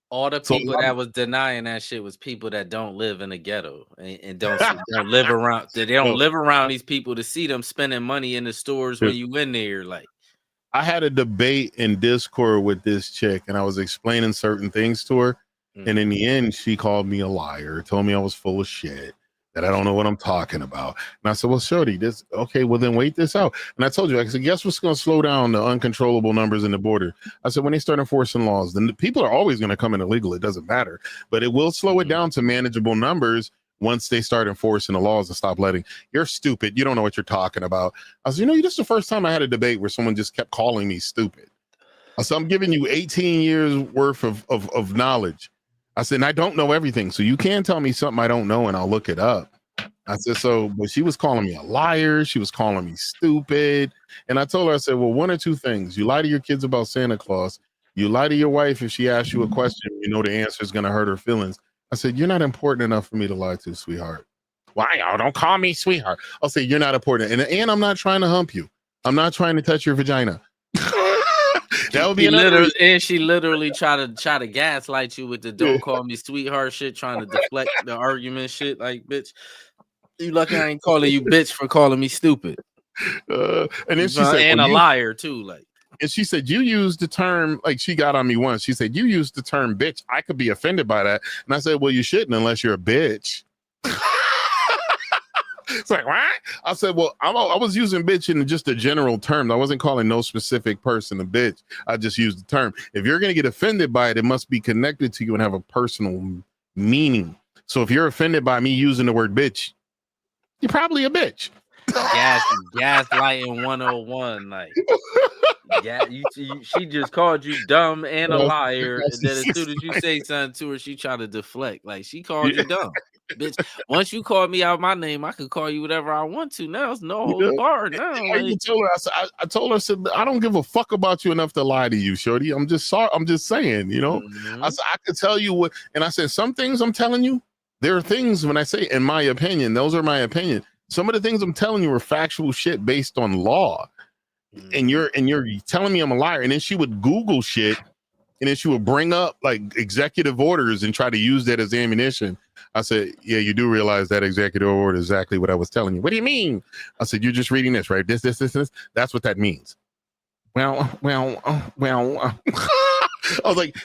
All the people that was denying that shit was people that don't live in the ghetto and don't live around. They don't live around these people to see them spending money in the stores when you in there. Like, I had a debate in Discord with this chick, and I was explaining certain things to her, and in the end, she called me a liar, told me I was full of shit, that I don't know what I'm talking about. And I said, well, shorty, this, okay, well then wait this out. And I told you, I said, guess what's going to slow down the uncontrollable numbers in the border? I said, when they start enforcing laws, then the people are always going to come in illegal. It doesn't matter, but it will slow it down to manageable numbers once they start enforcing the laws and stop letting, you're stupid, you don't know what you're talking about. I said, this is the first time I had a debate where someone just kept calling me stupid. I said, I'm giving you 18 years worth of knowledge. I said, and I don't know everything. So you can tell me something I don't know and I'll look it up. I said, but she was calling me a liar. She was calling me stupid. And I told her, I said, well, one or two things. You lie to your kids about Santa Claus. You lie to your wife if she asks you a question, the answer is going to hurt her feelings. I said, you're not important enough for me to lie to, sweetheart. Why? Y'all don't call me sweetheart. I'll say, you're not important. And I'm not trying to hump you. I'm not trying to touch your vagina. That would be another. And she literally try to gaslight you with the don't call me sweetheart shit, trying to deflect the argument shit. Like, bitch, you lucky I ain't calling you bitch for calling me stupid. And then she said, and a liar too. Like, and she said, you used the term, like she got on me once. She said, you used the term bitch. I could be offended by that. And I said, well, you shouldn't unless you're a bitch. It's like, what? I said, well, I was using bitch in just a general term. I wasn't calling no specific person a bitch. I just used the term. If you're going to get offended by it, it must be connected to you and have a personal meaning. So if you're offended by me using the word bitch, you're probably a bitch. Gaslighting 101. Like, she just called you dumb and a liar. And then as soon as you say something to her, she try to deflect. Like, she called you dumb. Bitch, once you call me out my name, I can call you whatever I want to. Now it's no whole bar. Now I told her, I said, I don't give a fuck about you enough to lie to you, shorty. I'm just sorry. I'm just saying, I said, I could tell you what, and I said, some things I'm telling you, there are things when I say, in my opinion, those are my opinion. Some of the things I'm telling you are factual shit based on law. And you're telling me I'm a liar. And then she would Google shit, and then she would bring up like executive orders and try to use that as ammunition. I said, yeah, you do realize that executive order is exactly what I was telling you. What do you mean? I said, you're just reading this, right? This. That's what that means. Well. I was like,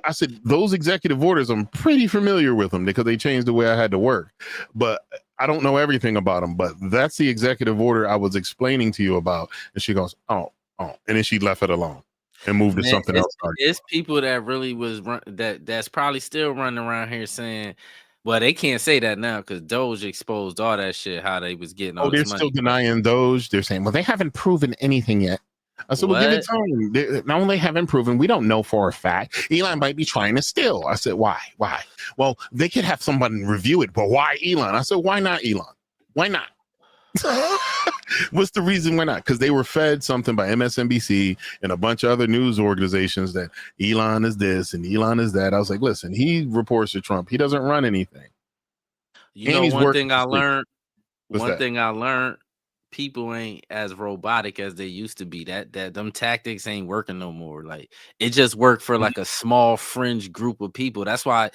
I said, those executive orders, I'm pretty familiar with them because they changed the way I had to work. But I don't know everything about them. But that's the executive order I was explaining to you about. And she goes, oh. And then she left it alone and moved to something else. It's people that really was that's probably still running around here saying, well, they can't say that now because Doge exposed all that shit, how they was getting all this money. They're still denying Doge. They're saying, well, they haven't proven anything yet. I said, well, give it time. Not only haven't proven, we don't know for a fact. Elon might be trying to steal. I said, why? Well, they could have someone review it, but why Elon? I said, why not Elon? Why not? What's the reason why not? Because they were fed something by MSNBC and a bunch of other news organizations that Elon is this and Elon is that. I was like, listen, he reports to Trump. He doesn't run anything. One thing I learned, people ain't as robotic as they used to be. That them tactics ain't working no more. Like, it just worked for like a small fringe group of people. That's why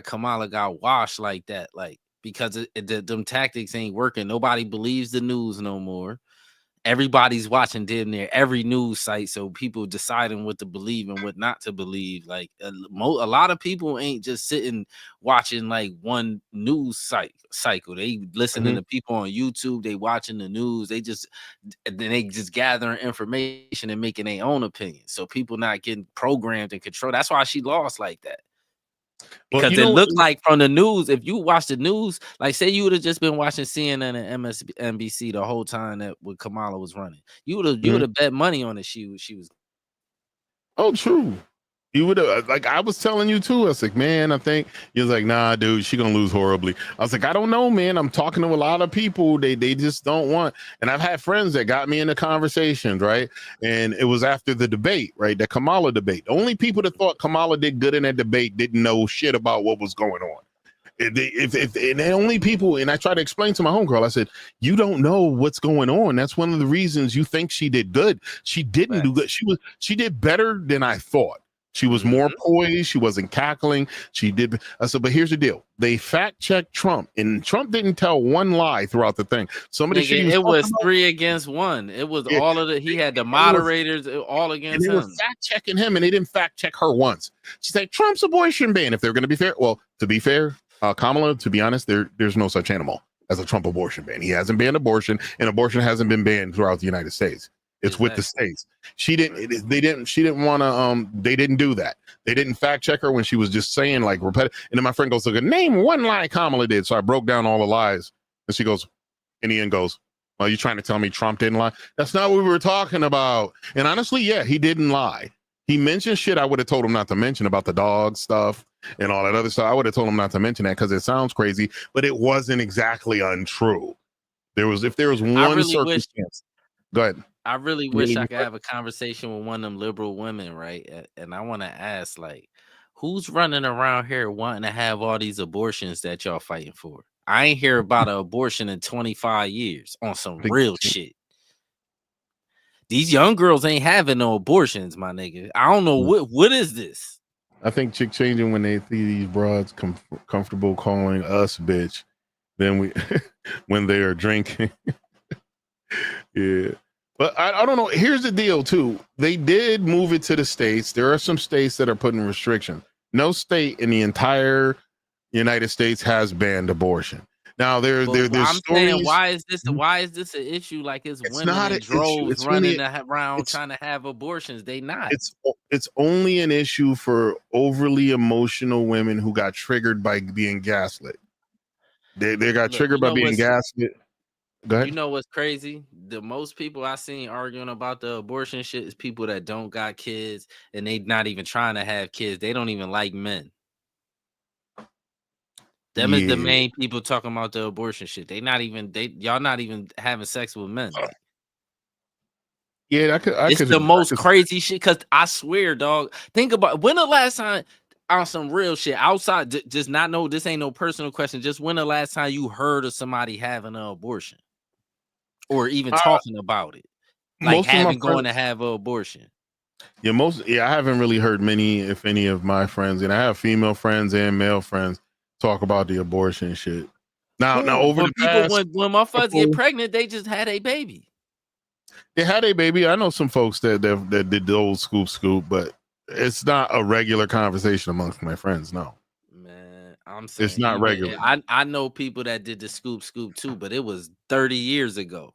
Kamala got washed like that. Like, because them tactics ain't working. Nobody believes the news no more. Everybody's watching damn near every news site, so people deciding what to believe and what not to believe. Like, a lot of people ain't just sitting watching like one news cycle. They listening to people on YouTube. They watching the news. They just gathering information and making their own opinion. So people not getting programmed and controlled. That's why she lost like that. Because it looked like from the news, if you watch the news, like say you would have just been watching CNN and MSNBC the whole time that when Kamala was running, you would have bet money on it. She was. Oh, true. You would have, like I was telling you too. I was like, man, I think he was like, nah, dude, she gonna lose horribly. I was like, I don't know, man. I'm talking to a lot of people. They just don't want. And I've had friends that got me into conversations, right? And it was after the debate, right? The Kamala debate. The only people that thought Kamala did good in that debate didn't know shit about what was going on. And the only people, and I tried to explain to my homegirl, I said, you don't know what's going on. That's one of the reasons you think she did good. She didn't do good. She did better than I thought. She was more poised. She wasn't cackling. She did. I said, but here's the deal. They fact checked Trump, and Trump didn't tell one lie throughout the thing. It was 3 against 1. It was all of the. He had the moderators all against him. They were fact checking him, and they didn't fact check her once. She said Trump's abortion ban. If they're going to be fair, well, to be fair, Kamala, to be honest, there's no such animal as a Trump abortion ban. He hasn't banned abortion, and abortion hasn't been banned throughout the United States. It's with the states. She didn't want to. They didn't do that. They didn't fact check her when she was just saying like repetitive. And then my friend goes, "Look, name one lie Kamala did." So I broke down all the lies, and she goes, in the end goes, "Well, you trying to tell me Trump didn't lie? That's not what we were talking about." And honestly, yeah, he didn't lie. He mentioned shit I would have told him not to mention about the dog stuff and all that other stuff. I would have told him not to mention that because it sounds crazy, but it wasn't exactly untrue. If there was one circumstance. Go ahead. I really wish I could have a conversation with one of them liberal women, right? And I want to ask, like, who's running around here wanting to have all these abortions that y'all fighting for? I ain't hear about an abortion in 25 years on some real shit. These young girls ain't having no abortions, my nigga. I don't know what is this. I think chick changing when they see these broads comfortable calling us bitch, then we when they are drinking. Yeah. But I don't know. Here's the deal, too. They did move it to the states. There are some states that are putting restrictions. No state in the entire United States has banned abortion. Now, there's I'm stories. saying, why is this an issue? Like it's women in droves running around trying to have abortions. They not. It's only an issue for overly emotional women who got triggered by being gaslit. They got triggered by being gaslit. Go ahead. You know what's crazy? The most people I seen arguing about the abortion shit is people that don't got kids and they not even trying to have kids. They don't even like men. Them is the main people talking about the abortion shit. Y'all not even having sex with men. Yeah, it's the most crazy shit. Cause I swear, dog. Think about when the last time on some real shit outside. Just not know this ain't no personal question. Just when the last time you heard of somebody having an abortion? Or even talking about it, like going to have an abortion. Yeah, I haven't really heard many, if any, of my friends, and I have female friends and male friends talk about the abortion shit. Now over the past, when motherfuckers get pregnant, they just had a baby. They had a baby. I know some folks that did the old scoop, but it's not a regular conversation amongst my friends. No. I'm saying it's not regular. I know people that did the scoop too, but it was 30 years ago.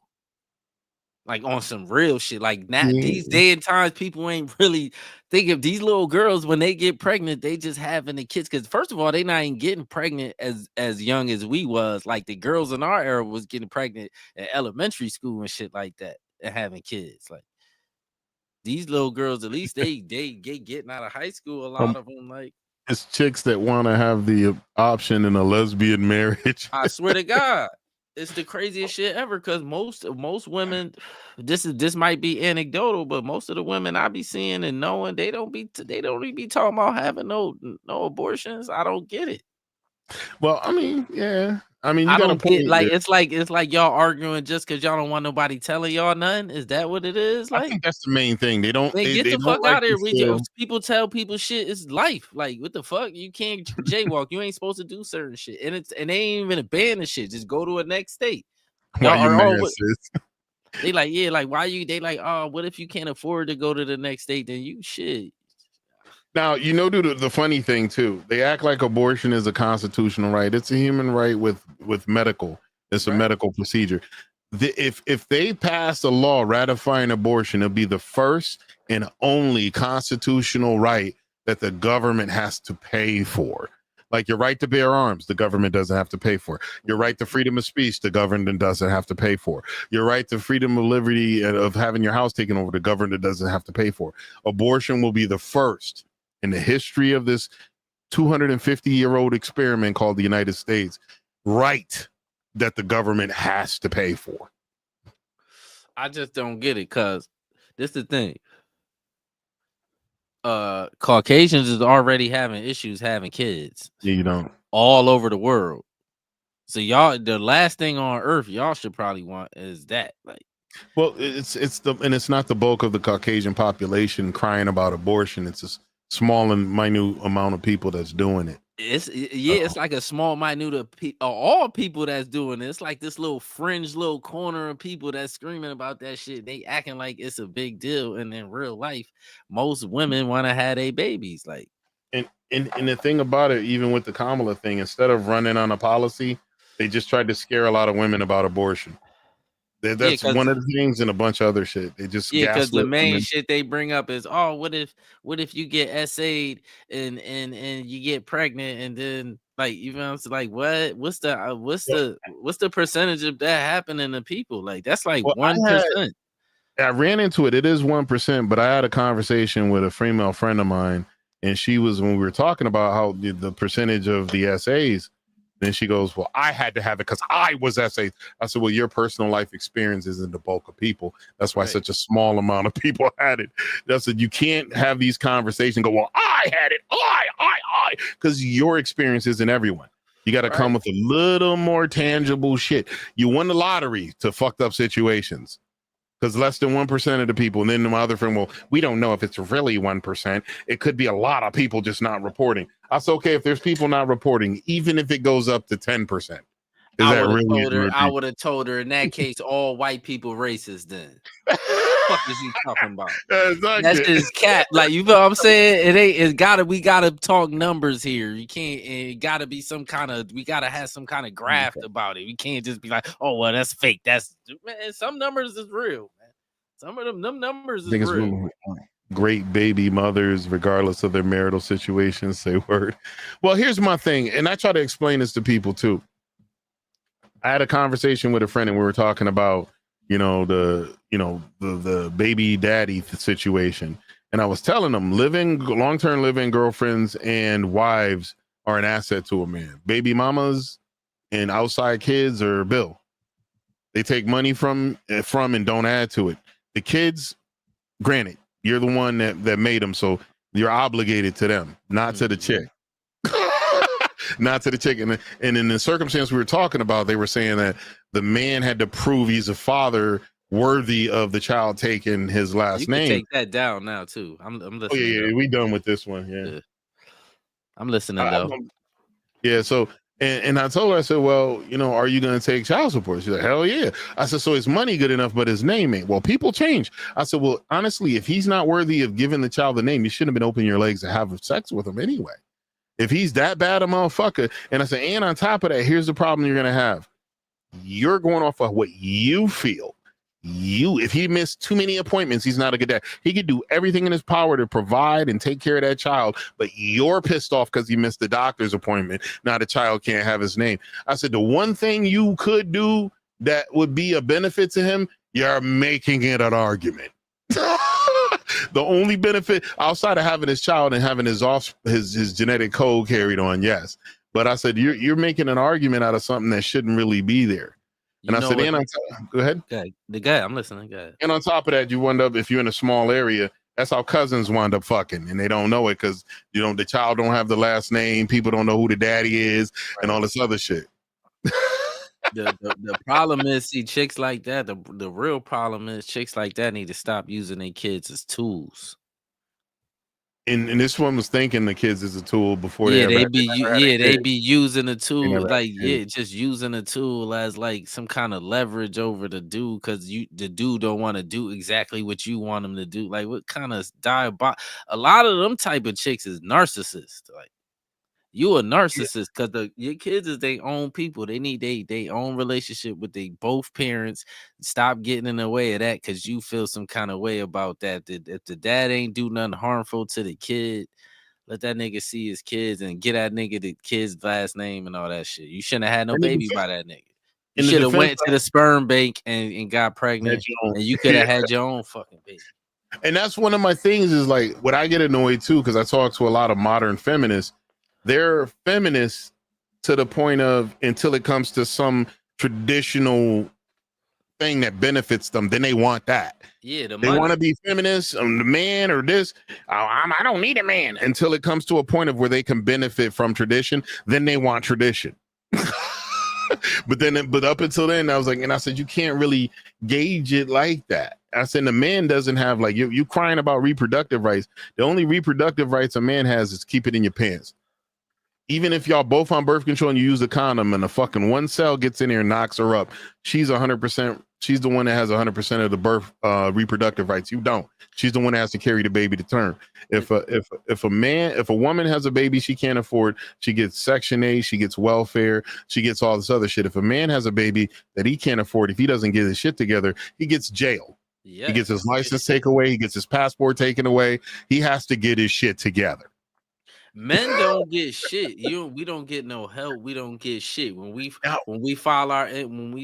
Like on some real shit. Like now, these day and times, people ain't really think of these little girls when they get pregnant, they just having the kids. Because first of all, they not even getting pregnant as young as we was. Like the girls in our era was getting pregnant at elementary school and shit like that and having kids. Like these little girls, at least they getting out of high school. A lot of them like. It's chicks that want to have the option in a lesbian marriage. I swear to God, it's the craziest shit ever. Because most women, this might be anecdotal, but most of the women I be seeing and knowing, they don't even be talking about having no abortions. I don't get it. Well, I mean, yeah. I mean, you I got a don't point. get like it's like y'all arguing just because y'all don't want nobody telling y'all nothing. Is that what it is? Like, I think that's the main thing. They don't. Get the fuck out of here. People tell people shit is life. Like, what the fuck? You can't jaywalk. You ain't supposed to do certain shit, and they ain't even abandoning shit. Just go to a next state. They like, yeah, like why you? They like, oh, what if you can't afford to go to the next state? Then you shit. Now, you know, dude, the funny thing, too, they act like abortion is a constitutional right. It's a human right with medical. It's a medical procedure. If they pass a law ratifying abortion, it'll be the first and only constitutional right that the government has to pay for. Like your right to bear arms, the government doesn't have to pay for. Your right to freedom of speech, the government doesn't have to pay for. Your right to freedom of liberty and of having your house taken over, the government doesn't have to pay for. Abortion will be the first in the history of this 250-year-old experiment called the United States right that the government has to pay for. I just don't get it, because this is the thing. Caucasians is already having issues having kids. Yeah, you don't. All over the world. So y'all, the last thing on earth y'all should probably want is that. Like, well, it's not the bulk of the Caucasian population crying about abortion. It's a small and minute amount of people that's doing it. It's like a small minute of all people that's doing it. It's like this little fringe little corner of people that's screaming about that shit. They acting like it's a big deal, and in real life, most women want to have their babies. Like, and the thing about it, even with the Kamala thing, instead of running on a policy, they just tried to scare a lot of women about abortion. That's one of the things, and a bunch of other shit. They just because the main shit they bring up is, oh, what if you get SA'd and you get pregnant, and then like, you know, it's like, what's the percentage of that happening to people? Like, that's like 1%. I ran into it. It is 1%, but I had a conversation with a female friend of mine, and she was, when we were talking about how the percentage of the SAs. Then she goes, well, I had to have it because I was SA. I said, well, your personal life experience isn't the bulk of people. That's why such a small amount of people had it. That's it. You can't have these conversations and go, well, I had it. I, because your experience isn't everyone. You got to come with a little more tangible shit. You won the lottery to fucked up situations. Because less than 1% of the people, and then my other friend, well, we don't know if it's really 1%. It could be a lot of people just not reporting. I said, okay, if there's people not reporting, even if it goes up to 10%. I would have told her in that case, all white people racist then. What the fuck is he talking about? That's just cat. Like, you know what I'm saying? We gotta talk numbers here. You can't, it gotta be we gotta have some kind of graph about it. We can't just be like, oh, well, that's fake. That's, man, some numbers is real, man. Some of them numbers is real. Great baby mothers, regardless of their marital situation, say word. Well, here's my thing, and I try to explain this to people too. I had a conversation with a friend, and we were talking about, the baby daddy situation. And I was telling them long-term living girlfriends and wives are an asset to a man. Baby mamas and outside kids are bill. They take money from and don't add to it. The kids, granted, you're the one that made them, so you're obligated to them, not to the chick. Not to the chick. And in the circumstance we were talking about, they were saying that the man had to prove he's a father worthy of the child taking his last name. Take that down now too. I'm listening. Oh yeah, we done with this one. Yeah. I'm listening though. Yeah. So and I told her, I said, well, are you going to take child support? She's like, hell yeah. I said, so is money good enough, but his name ain't? Well, people change. I said, well, honestly, if he's not worthy of giving the child the name, you shouldn't have been opening your legs to have sex with him anyway. If he's that bad a motherfucker, and I said, and on top of that, here's the problem you're gonna have. You're going off of what you feel. If he missed too many appointments, he's not a good dad. He could do everything in his power to provide and take care of that child, but you're pissed off because he missed the doctor's appointment. Now the child can't have his name. I said, the one thing you could do that would be a benefit to him, you're making it an argument. The only benefit outside of having his child and having his genetic code carried on, yes. But I said, you're making an argument out of something that shouldn't really be there. And I said, go ahead. The guy, I'm listening. Go ahead. And on top of that, you wind up, if you're in a small area, that's how cousins wind up fucking, and they don't know it because the child don't have the last name, people don't know who the daddy is, and all this other shit. The problem is, see, chicks like that, the real problem is chicks like that need to stop using their kids as tools. And this one was thinking the kids is a tool before they be using the tool just using the tool as like some kind of leverage over the dude, because the dude don't want to do exactly what you want him to do. Like, what kind of a lot of them type of chicks is narcissists. Like, you a narcissist because your kids is their own people. They need their own relationship with both parents. Stop getting in the way of that because you feel some kind of way about that. If the dad ain't do nothing harmful to the kid, Let that nigga see his kids and get that nigga the kid's last name and all that shit. You shouldn't have had no baby by that nigga. You should have went to the sperm bank and got pregnant, and you could have had your own fucking baby. And that's one of my things is like what I get annoyed too, because I talk to a lot of modern feminists. They're feminists to the point of until it comes to some traditional thing that benefits them, then they want that. Yeah, they want to be feminists, the man or this. I don't need a man until it comes to a point of where they can benefit from tradition. Then they want tradition. But up until then, I was like, and I said, you can't really gauge it like that. I said, the man doesn't have like you crying about reproductive rights. The only reproductive rights a man has is keep it in your pants. Even if y'all both on birth control and you use a condom and the fucking one cell gets in there and knocks her up, she's 100%. She's the one that has 100% of the birth reproductive rights. You don't. She's the one that has to carry the baby to term. If a woman has a baby she can't afford, she gets Section 8, she gets welfare, she gets all this other shit. If a man has a baby that he can't afford, if he doesn't get his shit together, he gets jail. Yes. He gets his license taken away. He gets his passport taken away. He has to get his shit together. Men don't get shit. We don't get no help. We don't get shit when we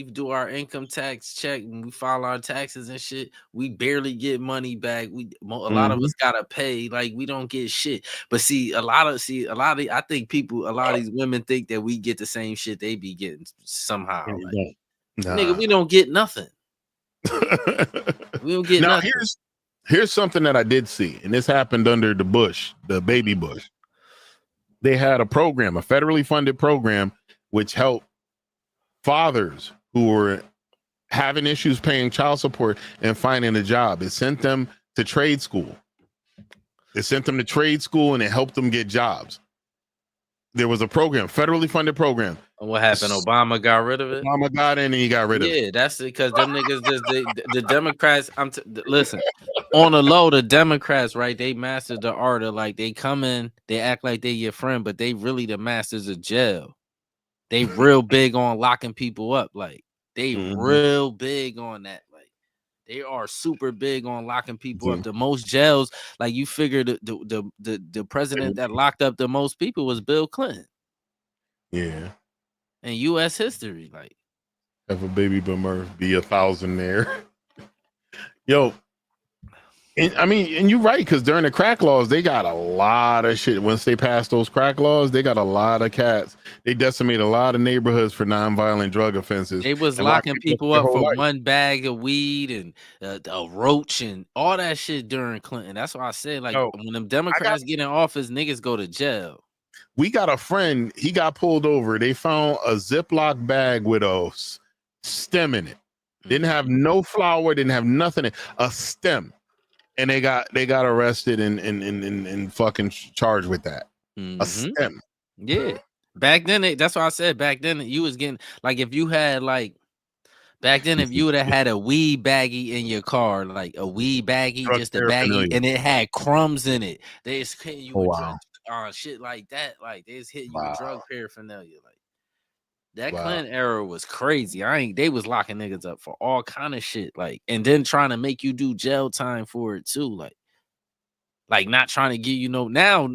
do our income tax check, when we file our taxes and shit. We barely get money back. A lot of us gotta pay. Like we don't get shit. But a lot of these women think that we get the same shit they be getting somehow. Like, nigga, we don't get nothing. We don't get nothing. Here's something that I did see, and this happened under the baby Bush. They had a program, a federally funded program, which helped fathers who were having issues paying child support and finding a job. It sent them to trade school. And it helped them get jobs. There was a program, federally funded program. And what happened? Obama got rid of it? Obama got in and he got rid of it. Yeah, that's because them niggas the Democrats. Listen, on the low, the Democrats, right? They mastered the art of like they come in, they act like they your friend, but they really the masters of jail. They real big on locking people up. Like they real big on that. Like they are super big on locking people up. The most jails, like you figure the president that locked up the most people was Bill Clinton. Yeah. In U.S. history, like have a baby boomer be 1,000 there. Yo, and you're right, because during the crack laws, they got a lot of shit. Once they passed those crack laws, they got a lot of cats. They decimated a lot of neighborhoods for nonviolent drug offenses. They was locking people up for one bag of weed and a roach and all that shit during Clinton. That's why I said, like, when them Democrats get in office, niggas go to jail. We got a friend, he got pulled over. They found a Ziploc bag with a stem in it. Didn't have no flour, didn't have nothing, a stem. And they got arrested and fucking charged with that. A stem. Yeah. Back then, that's why I said back then you was getting, like, if you had like, back then, if you would have had a weed baggie in your car, like a weed baggie, just a baggie, and it had crumbs in it, they just hitting you with shit like that. Like they just hitting you with drug paraphernalia. Like that Clinton era was crazy. They was locking niggas up for all kind of shit. Like, and then trying to make you do jail time for it too. Like not trying to give you now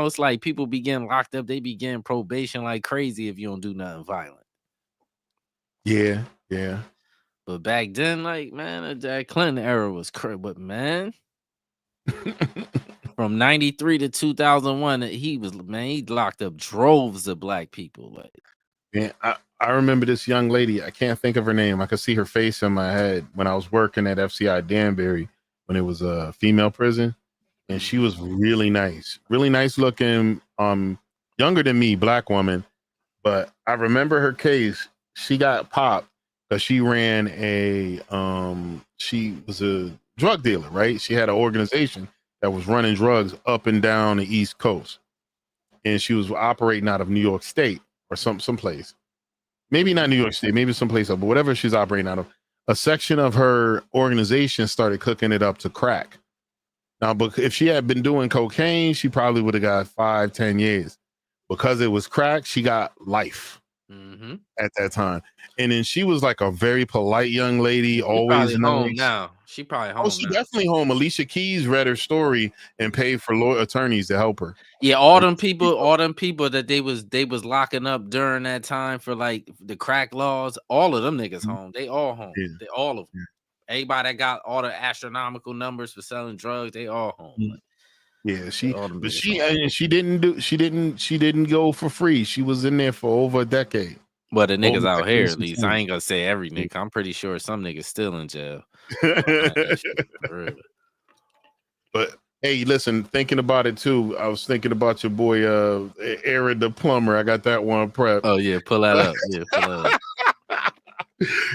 it's like people be getting locked up. They be getting probation like crazy if you don't do nothing violent. Yeah. But back then, like, man, that Clinton era was crazy. But man, from 93 to 2001, he locked up droves of black people. Like, man, I remember this young lady. I can't think of her name. I could see her face in my head when I was working at FCI Danbury when it was a female prison. And she was really nice looking, younger than me, black woman. But I remember her case. She got popped because she ran she was a drug dealer, right? She had an organization that was running drugs up and down the East Coast. And she was operating out of New York State or someplace. Maybe not New York State, maybe someplace else, but whatever she's operating out of. A section of her organization started cooking it up to crack. Now, but if she had been doing cocaine, she probably would have got 5-10 years. Because it was crack, she got life. at that time. And then she was like a very polite young lady, She always probably nice. home now. She probably home. Oh, she now. definitely home. Alicia Keys read her story and paid for lawyer attorneys to help her. Yeah, all them people that they was locking up during that time for like the crack laws, all of them niggas home. They all home. Yeah. They all of them. Everybody that got all the astronomical numbers for selling drugs, they all home. Like, yeah, she didn't didn't go for free. She was in there for over a decade. But the niggas out here, at least, I ain't gonna say every nigga. I'm pretty sure some niggas still in jail. But hey, listen, thinking about it too, I was thinking about your boy Aaron the plumber. I got that one prep. Oh yeah, pull that up. Yeah, pull that up.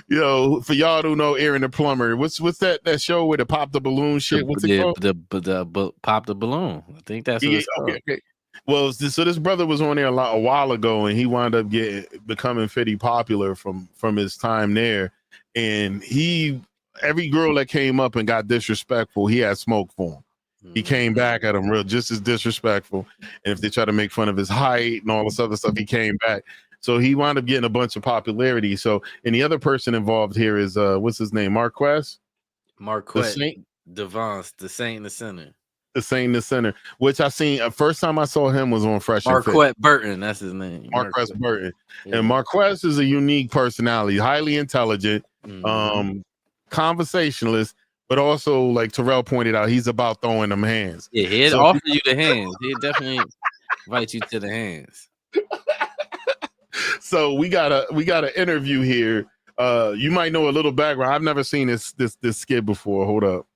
Yo, for y'all who know Aaron the plumber, what's that show with the pop the balloon shit? What's it called? The pop the balloon. I think that's what it's called. Okay. Well, so this brother was on there a while ago, and he wound up becoming pretty popular from his time there. And every girl that came up and got disrespectful, he had smoke for him. He came back at them just as disrespectful. And if they try to make fun of his height and all this other stuff, he came back. So he wound up getting a bunch of popularity. So, and the other person involved here is what's his name? Marquez Devance, the Saint in the Center. The Saint in the Center, which I seen first time I saw him was on Fresh and Fit. Marquez Burton, that's his name. Marquez Burton. Yeah. And Marquez is a unique personality, highly intelligent, conversationalist, but also, like Terrell pointed out, he's about throwing them hands. Yeah, he'd offer you the hands. He'd definitely invite you to the hands. So we got an interview here. You might know a little background. I've never seen this skit before. Hold up.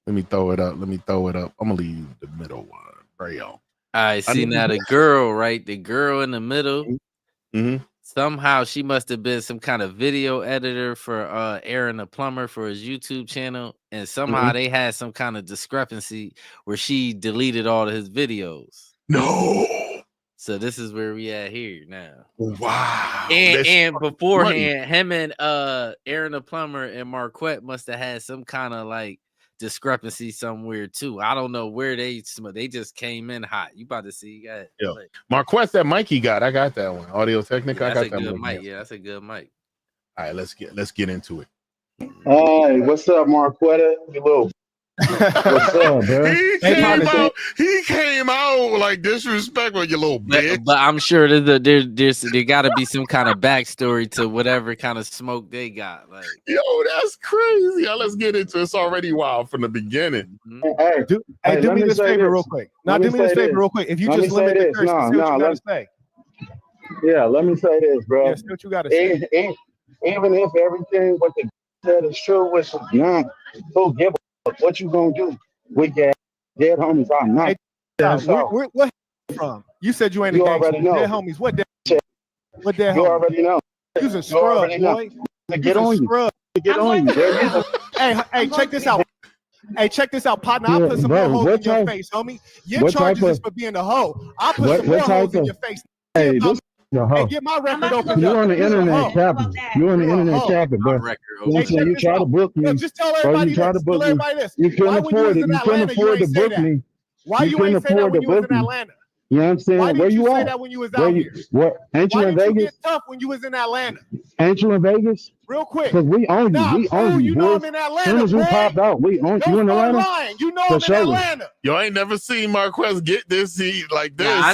Let me throw it up. I'm gonna leave the middle one. Right on. I see now the girl, right? The girl in the middle. Mm-hmm. Somehow she must have been some kind of video editor for Aaron the plumber for his YouTube channel, and somehow they had some kind of discrepancy where she deleted all of his videos. No. So this is where we at here now. Wow. And beforehand, him and Aaron the plumber and Marquette must have had some kind of like discrepancy somewhere too. I don't know where they just came in hot. You about to see? Like, Marquette, that mic he got. I got that one. Audio Technica. Yeah, I got that good mic. Yeah, that's a good mic. All right, let's get into it. Hey, what's up, Marquette? You little. What's up, bro? He came out like disrespectful, you little bitch. But I'm sure there got to be some kind of backstory to whatever kind of smoke they got. Like, yo, that's crazy. Let's get into it. It's already wild from the beginning. Hey, do me this favor real quick. Now, do me this favor real quick. If you just limit the curse, what you got to say. Yeah, let me say this, bro. Yeah, see what you got to say. Even if everything what the said is true, which is not, who give a what you gonna do? We get dead homies are not. Where from? You said you ain't you a already know. Dead homies. What dead homies? You already know. You's a scrub, boy. Get on you. Get on you. Hey, check this out. Hey, check this out, partner. I'll put some more hoes in your face, homie. Your charges is for being a hoe. I'll put some more hoes in your face. Hey, this Hey, get my record open. You on the internet capping. You on the internet capping, bro. You try to book me. Just tell everybody this. You couldn't afford it. You couldn't afford to book me. Why you ain't say that when you was in Atlanta? You know what I'm saying? Why Where didn't you say at? that when you was out here? What? Ain't you in Why didn't you Vegas? get tough when you was in Atlanta? Ain't you in Vegas? Real quick. Because we own you. We own you, you know boy. I'm in Atlanta, As soon as we popped out, we own you in Atlanta. Lying. You know I'm in Atlanta. Yo, I ain't never seen Marquez get this like this. Yeah,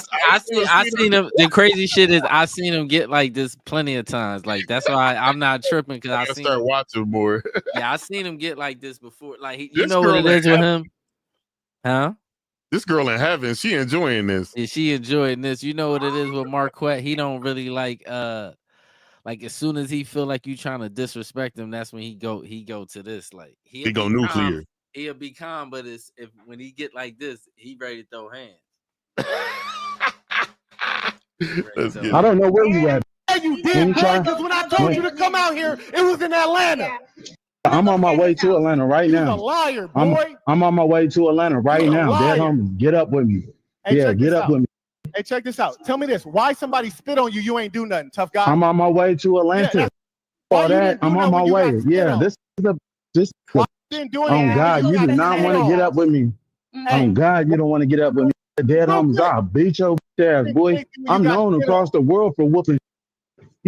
I seen him. The crazy shit is I seen him get like this plenty of times. Like that's why I'm not tripping because I seen start watching more. Yeah, I seen him get like this before. Like you know what it is with him, huh? This girl in heaven, she enjoying this. Yeah, she enjoying this. You know what it is with Marquette. He don't really like as soon as he feel like you trying to disrespect him, that's when he go to this. Like he go nuclear. He'll be calm, but it's when he get like this, he ready to throw hands. I don't know where you at. Yeah, you did, because when I told you to come out here, it was in Atlanta. I'm on my way to Atlanta right now. You're a liar, boy. I'm on my way to Atlanta right now. Dead homie, get up with me. Hey, get up with me. Hey, check this out. Tell me this. Why somebody spit on you? You ain't do nothing, tough guy. I'm on my way to Atlanta. All that, I'm on my way. Yeah, this is why you didn't do oh God, you do not want to get up with me. Oh God, you don't want to get up with me. Dead homies, I'll beat your ass, boy. I'm known across the world for whooping.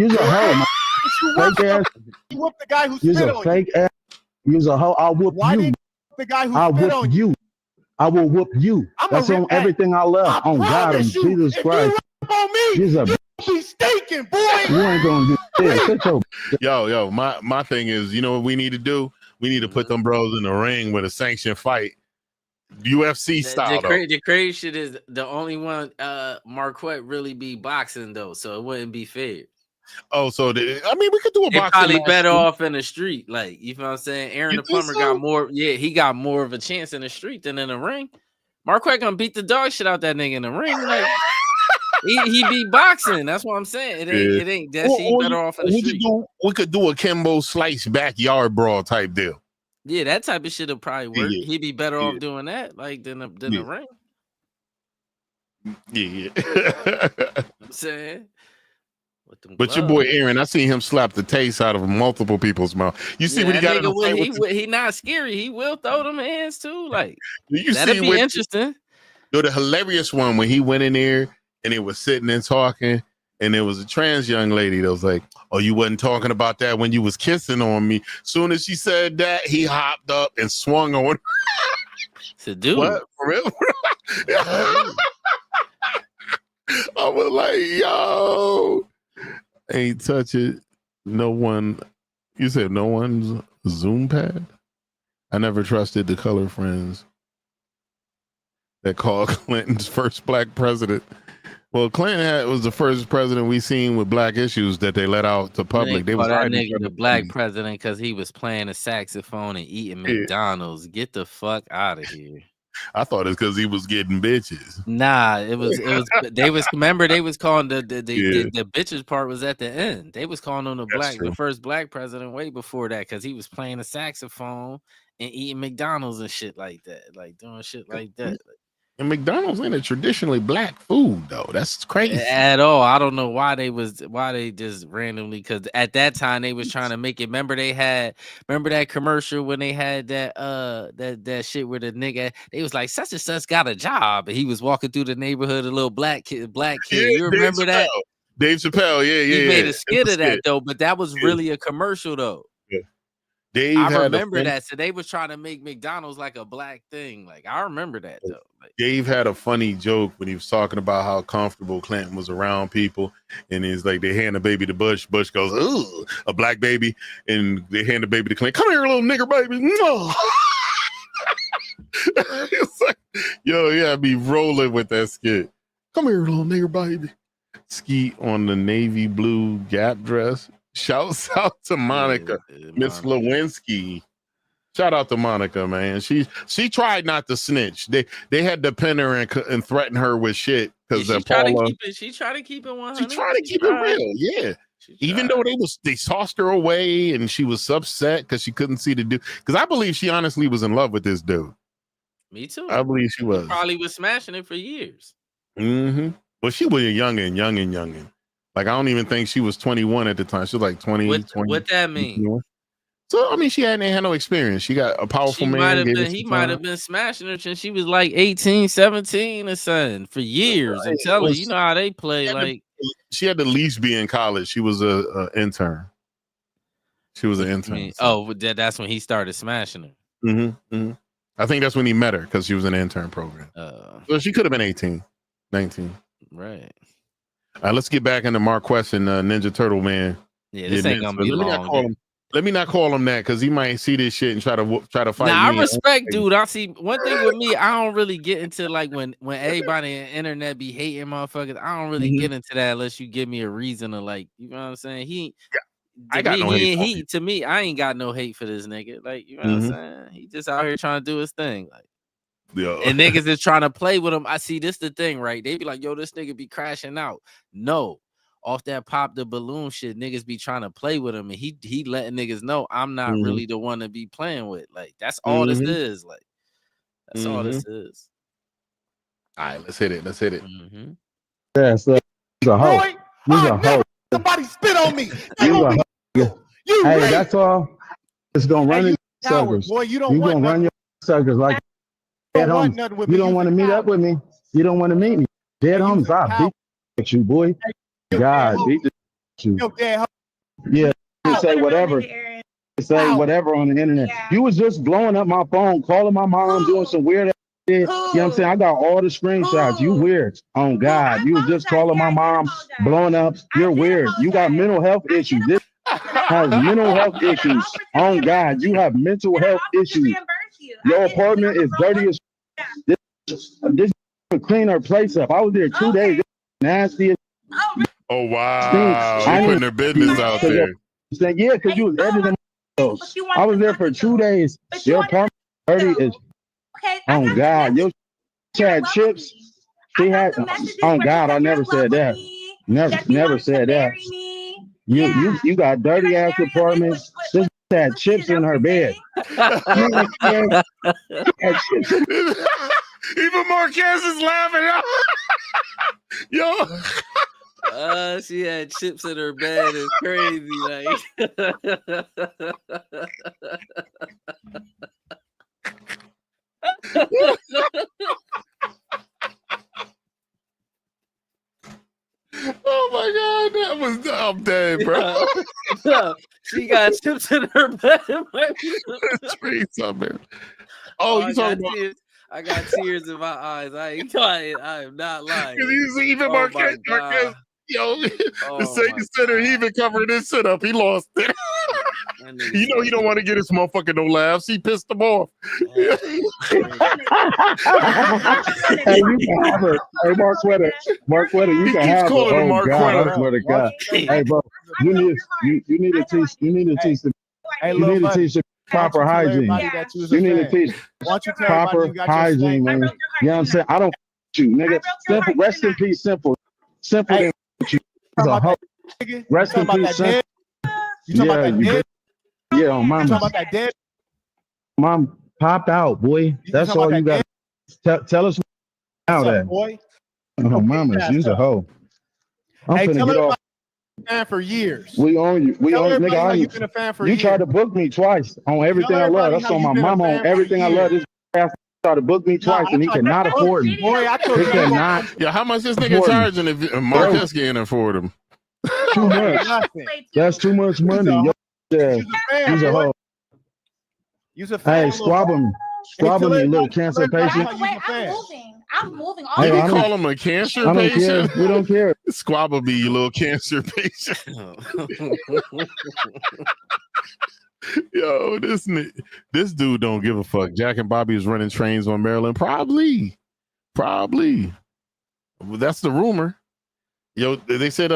You's a hoe, man. Fake ass. You whooped the guy who You's spit a on fake ass. You's a hoe. I'll whoop Why you. didn't the guy who I'll spit whoop on you. I will whoop you. That's on everything I love. On God and Jesus Christ. On me, You's a be stinking, boy. You ain't gonna do shit. Yo, my thing is, you know what we need to do? We need to put them bros in the ring with a sanctioned fight, UFC style. The crazy shit is the only one Marquette really be boxing though, so it wouldn't be fair. Oh, so I mean, we could do a boxing. Probably match better too. off in the street, like you know what I'm saying. Aaron the plumber got more. Yeah, he got more of a chance in the street than in the ring. Marquette gonna beat the dog shit out that nigga in the ring. Like he be boxing. That's what I'm saying. It ain't that shit better off in the street. We could do a Kimbo Slice backyard brawl type deal. Yeah, that type of shit will probably work. Yeah. He'd be better off doing that, like than the ring. Yeah. I'm saying. But your boy Aaron, I seen him slap the taste out of multiple people's mouth. You see what he got? He not scary. He will throw them hands too. Like you that'd be interesting. The hilarious one when he went in there and it was sitting and talking, and there was a trans young lady that was like, "Oh, you wasn't talking about that when you was kissing on me." Soon as she said that, he hopped up and swung on her. So, dude, what for real? I was like, yo. Ain't touch it. No one. You said no one's Zoom pad? I never trusted the color friends that called Clinton's first black president. Well, Clinton was the first president we seen with black issues that they let out to public. They was that nigga the black president because he was playing a saxophone and eating McDonald's. Get the fuck out of here. I thought it's because he was getting bitches. Nah, it was they was calling the bitches part was at the end. They was calling him the first black president way before that because he was playing a saxophone and eating McDonald's and shit like that, like doing shit like that. And McDonald's ain't a traditionally black food though. That's crazy. At all. I don't know why they just randomly, because at that time they was trying to make it. Remember that commercial when they had that shit where the nigga, they was like such and such got a job and he was walking through the neighborhood, a little black kid. You remember that? Dave Chappelle, He made a skit of that though, but that was really a commercial though. Yeah. I remember that. So they was trying to make McDonald's like a black thing. Like I remember that though. Like, Dave had a funny joke when he was talking about how comfortable Clinton was around people, and he's like, they hand the baby to Bush. Bush goes, "Ooh, a black baby," and they hand the baby to Clinton. "Come here, little nigger baby." It's like, yo, yeah, be rolling with that skit. "Come here, little nigger baby." Skeet on the navy blue Gap dress. Shouts out to Monica, Miss Lewinsky. Shout out to Monica, man. She tried not to snitch. They had to pin her and threaten her with shit because she tried to keep it 100. She tried to keep it real, yeah. Even though they tossed her away and she was upset because she couldn't see the dude. Because I believe she honestly was in love with this dude. Me too. I believe she was. He probably was smashing it for years. Mm-hmm. But she was a youngin'. Like, I don't even think she was 21 at the time. She was like 20. What that mean? 21. So, I mean, she hadn't had no experience. She got a powerful man. He might have been smashing her since she was like 18, 17 or something for years. I'm telling you, you know how they play. She had to at least be in college. She was an intern. She was an intern. That's when he started smashing her. Mm-hmm, mm-hmm. I think that's when he met her because she was in an intern program. So she could have been 18, 19. Right. Let's get back into Marquess and Ninja Turtle Man. Yeah, this ain't gonna be long. Let me not call him that because he might see this shit and try to fight. Nah, I respect, dude. I see one thing with me. I don't really get into like when everybody on the internet be hating motherfuckers. I don't really get into that unless you give me a reason to like. You know what I'm saying? To me, I ain't got no hate for this nigga. Like, you know what I'm saying? He just out here trying to do his thing. Like. Yeah. And niggas is trying to play with him. I see this the thing, right? They be like, yo, this nigga be crashing out. No, off that pop the balloon shit, niggas be trying to play with him, and he letting niggas know I'm not really the one to be playing with. Like, that's all this is. Like, that's all this is. All right, let's hit it. Yeah, so he's a hoe. He's a hoe. Somebody spit on me. Hey, that's all. It's gonna run in circles. Boy, you gonna run your circles like dead homies. You don't want to meet up with me. You don't want to meet me. Dead homies. I beat you, boy. God, beat the Yeah, you say whatever. Say whatever on the internet. You was just blowing up my phone, calling my mom, doing some weird ass shit. You know what I'm saying? I got all the screenshots. You weird. Oh God. You was just calling my mom, blowing up. You're weird. You got mental health issues. This has mental health issues. Oh God, you have mental health issues. Your apartment is dirty as this clean her place up. I was there 2 days. Nasty as oh wow. She putting her business out there. Saying, yeah, because you was editing. I was there for 2 days. Your apartment dirty as oh God. Your she had chips. She had oh God, I never said that. Never said that. You got dirty ass apartments. This had chips in her bed. Even Marquez is laughing. Yo. She had chips in her bed. It's crazy. Like. Oh my God, that was I'm dead, bro. No, she got chips in her bed. Oh, you talking about? Tears. I got tears in my eyes. I ain't lying. I am not lying. Even Marquez, yo, the Satan Center, he even covered his sit up. He lost it. You know he don't want to get his motherfucker no laughs. He pissed him off. Hey, you can have it. Hey, Mark Wetter, you can have it. Oh God, I swear to God. Hey, bro, you need to teach the proper hygiene. You need to teach proper hygiene, man. You know what I'm saying? I don't you, nigga. Simple, rest in peace, simple. Simple than you. Rest in peace, simple. Yeah, on mama. Mom popped out, boy. That's all you got. Tell us how that. Oh, mama, she's a hoe. I'm finna get off. Fan for years. We own you. We own nigga. You've been a fan for you years. tried to book me twice on everything I love. That's on my mama on everything I love. This ass tried to book me twice and he cannot afford me. Boy, I told you cannot. Yeah, how much this nigga charging if Marcus can't afford him? Too much. That's too much money. Yeah, he's a hoe. Hey, squab him, little cancer patient. I'm moving. Hey, you call him a cancer patient? We don't care. Squabble be you little cancer patient. Yo, this dude don't give a fuck. Jack and Bobby is running trains on Maryland. Probably. That's the rumor. Yo, they said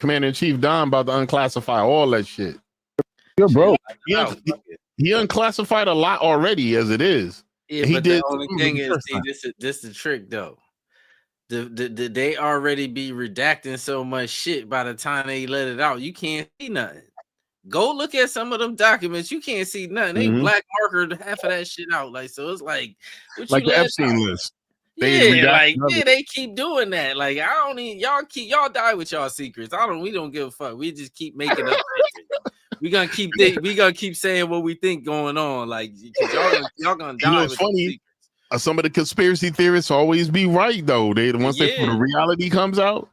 Commander-in-Chief Don about to unclassify all that shit. You're broke. He unclassified a lot already as it is. Yeah, but the only thing is, this the trick though. They already be redacting so much shit by the time they let it out. You can't see nothing. Go look at some of them documents. You can't see nothing. They black markered half of that shit out. Like, so it's like the Epstein list. They keep doing that. Like, I don't need y'all die with y'all secrets. We don't give a fuck. We just keep making up. We gonna keep saying what we think going on. Like, y'all gonna die. With funny. Some of the conspiracy theorists always be right though. Once the reality comes out.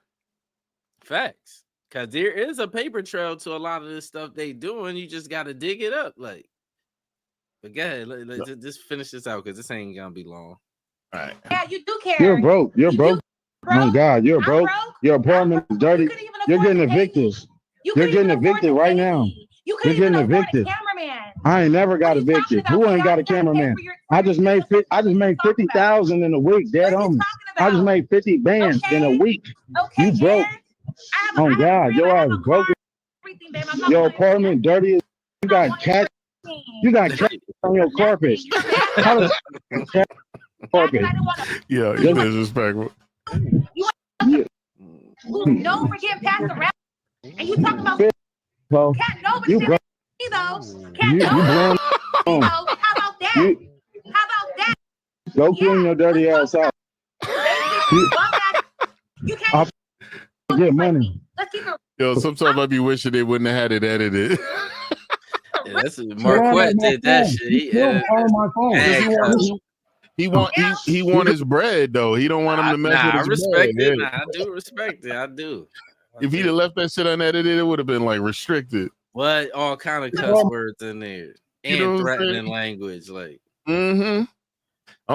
Facts. Because there is a paper trail to a lot of this stuff they doing. You just got to dig it up. Like, but go ahead. Let's just finish this out because this ain't gonna be long. All right. Yeah, you do care. You're broke. You're broke. Oh God, you're broke. Your apartment is dirty. You're getting evicted. You're getting evicted right now. You're getting evicted. I ain't never got evicted. Who ain't got a cameraman? I just made 50,000 in a week. Dead homies. I just made 50 bands in a week. You broke. Oh God, your ass broke. Your apartment dirty. You got cat. You got cat on your carpet. Carpet. Yeah, you're disrespectful. Don't forget past the rap. And you talk about cat nobody. You broke. How about that? Go clean your dirty ass out. You can't get money. Yo, sometimes I be wishing they wouldn't have had it edited. Yeah, that's Marquette did that shit. My phone. He want his bread though. He don't want him to mess with his I respect bread. it. I do respect it. I do. If he'd have left that shit unedited, it would have been like restricted. What all kind of cuss words in there and threatening language, like. I'm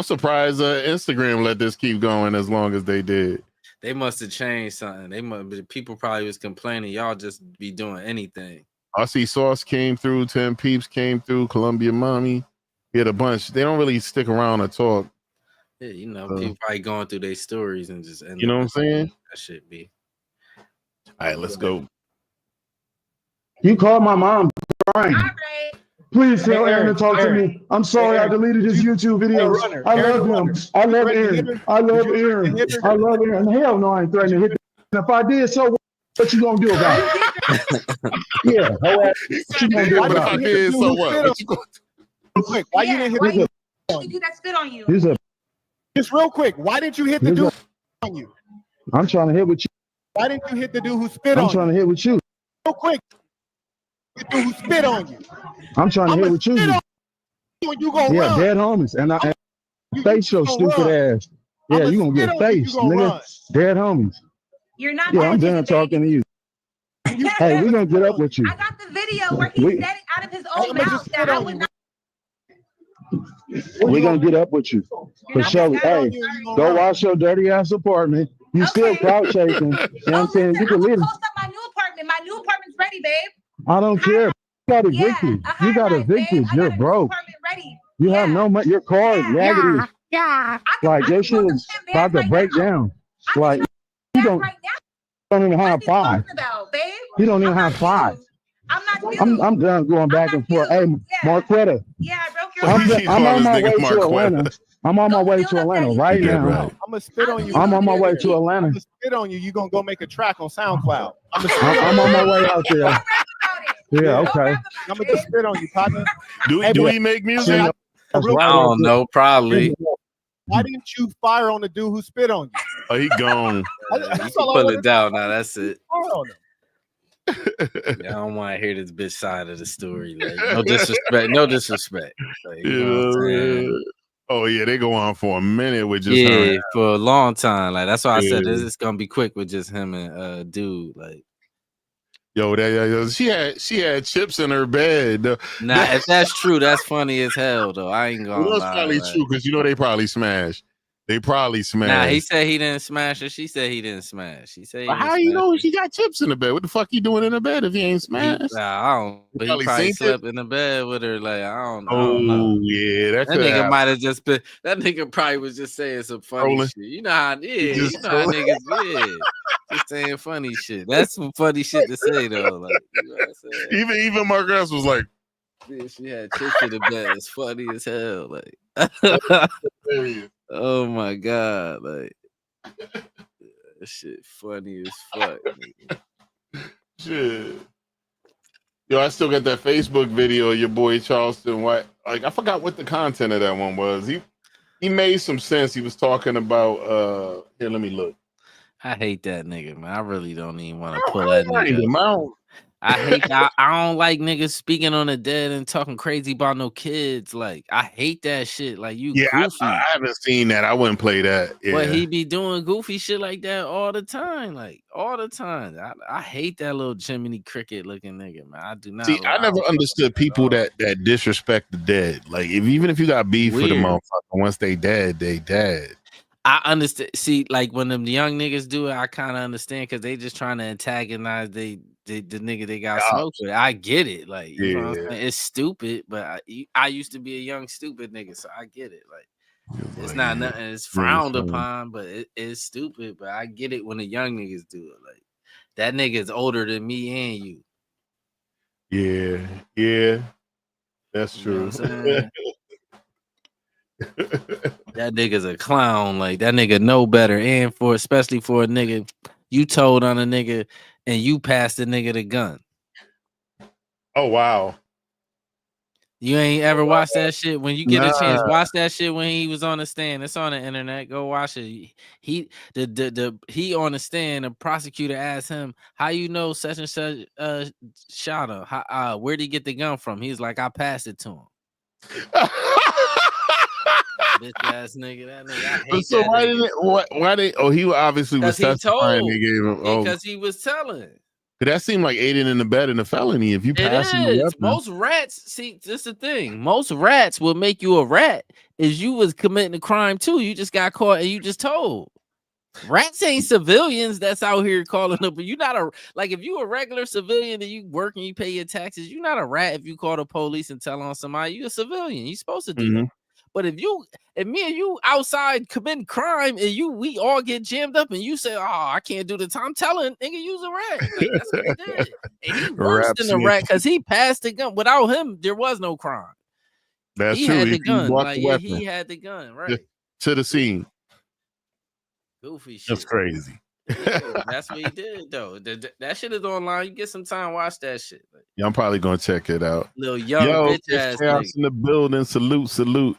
surprised Instagram let this keep going as long as they did. They must have changed something. People probably was complaining. Y'all just be doing anything. I see Sauce came through. 10 Peeps came through. Columbia Mommy. He had a bunch. They don't really stick around or talk. Yeah, people probably going through their stories and just you know what I'm saying? That shit be. All right, let's go. You called my mom. Right. Please tell Aaron to talk to me. I'm sorry I deleted his YouTube videos. I love him. I love Aaron. I love Aaron. I love Aaron. Hell no, I ain't threatening to hit him. If I did, so what you gonna do about it? Yeah. What you gonna do about it? If I did, so what? Quick, why you didn't hit the dude that spit on you? Just real quick, why didn't you hit the dude on you? I'm trying to hit with you. Why didn't you hit the dude who spit on you? I'm trying to hit with you. Real quick. The dude who spit on you. I'm trying to hit with you. You gonna run. Dead homies. And I face your stupid ass. Yeah, you gonna get faced, nigga. Dead homies. You're not. Yeah, I'm done talking to you. Hey, we're gonna get up with you. I got the video where he said it out of his own mouth that I would not. We're gonna get up with you. For sure. Hey, go wash your dirty ass apartment. You still crowd chasing. You know what I'm saying? You can leave. Post up my new apartment. My new apartment's ready, babe. I don't care. You got evicted. You got evicted. You're broke. You have no money. Your car is raggedy. Yeah. Like your shit is about to break down. Like you don't even have five. You don't even have five. I'm done going back and forth. Hey, Marquetta. Yeah, I'm on my way to Atlanta. I'm on my way to Atlanta right now. I'm gonna spit on you. I'm on my way to Atlanta. I'm gonna spit on you. You're gonna go make a track on SoundCloud. I'm on my way out there. Yeah, okay. I'm gonna just spit on you, partner. Do we make music? I don't know, probably. Why didn't you fire on the dude who spit on you? Oh, he gone. You can put it down now. That's it. I don't want to hear this bitch side of the story. Like, no disrespect. No disrespect. Like, you know what I'm saying? Oh yeah, they go on for a minute with just her. For a long time. Like that's why I said this is gonna be quick with just him and dude. Like, she had chips in her bed. Nah, if that's true, that's funny as hell though. I ain't gonna. That's probably true because they probably smashed. They probably smashed. Nah, he said he didn't smash her. She said he didn't smash. She said. How you know she got chips in the bed? What the fuck you doing in the bed if he ain't smashed? I don't. But he probably slept in the bed with her. Like I don't know. Oh yeah, that nigga might have just been. That nigga probably was just saying some funny shit. You know how? Yeah, you know how niggas. Yeah, just saying funny shit. That's some funny shit to say though. Like you know what I'm saying? Even Marcus was like, yeah, she had chips in the bed. It's funny as hell. Like. Oh my god, like that shit funny as fuck. Shit. Yo, I still got that Facebook video of your boy Charleston White. Like I forgot what the content of that one was. He made some sense. He was talking about here, let me look. I hate that nigga, man. I really don't even want to pull that nigga. I hate I don't like niggas speaking on the dead and talking crazy about no kids. Like I hate that shit. Like you goofy. I haven't seen that. I wouldn't play that. Yeah. But he be doing goofy shit like that all the time. Like all the time. I hate that little Jiminy Cricket looking nigga, man. I do not. See, I never understood people that disrespect the dead. Like even if you got beef with a motherfucker, once they dead, they dead. I understand. See, like when them young niggas do it, I kind of understand because they just trying to antagonize the nigga they got smoked with. I get it. Like, you know what I'm saying? It's stupid, but I used to be a young stupid nigga, so I get it. Like, it's not nothing. It's frowned upon, but it is stupid. But I get it when the young niggas do it. Like, that nigga is older than me and you. Yeah, that's true. You know that nigga's a clown. Like that nigga know better, and especially for a nigga you told on a nigga and you passed the nigga the gun. Oh wow! You ain't ever watched that shit. When you get a chance, watch that shit when he was on the stand. It's on the internet. Go watch it. He on the stand. The prosecutor asked him, "How you know such and such shot him? Where'd he get the gun from?" He's like, "I passed it to him." Bitch ass nigga. That nigga. I hate So that why nigga. did it? Why they? Oh, he obviously was testifying. They gave him. Oh, because he was telling. That seemed like aiding and abetting a felony. If you pass him the weapon. Most rats. See, this is the thing. Most rats will make you a rat. Is you was committing a crime too. You just got caught and you just told. Rats ain't civilians that's out here calling up. But you not a like if you a regular civilian and you work and you pay your taxes, you're not a rat if you call the police and tell on somebody. You a civilian. You supposed to do that. But if me and you outside committing crime and we all get jammed up and you say, "Oh, I can't do the time," I'm telling nigga, you's a rat. Like, that's what he did. And he worse than a rat because he passed the gun. Without him, there was no crime. That's he true. Had the gun. Like, he had the gun. Right to the scene. Goofy shit. That's crazy. Yeah, that's what he did though. That shit is online. You get some time, watch that shit. Yeah, I'm probably gonna check it out. Little young bitch ass nigga. In the building. Salute.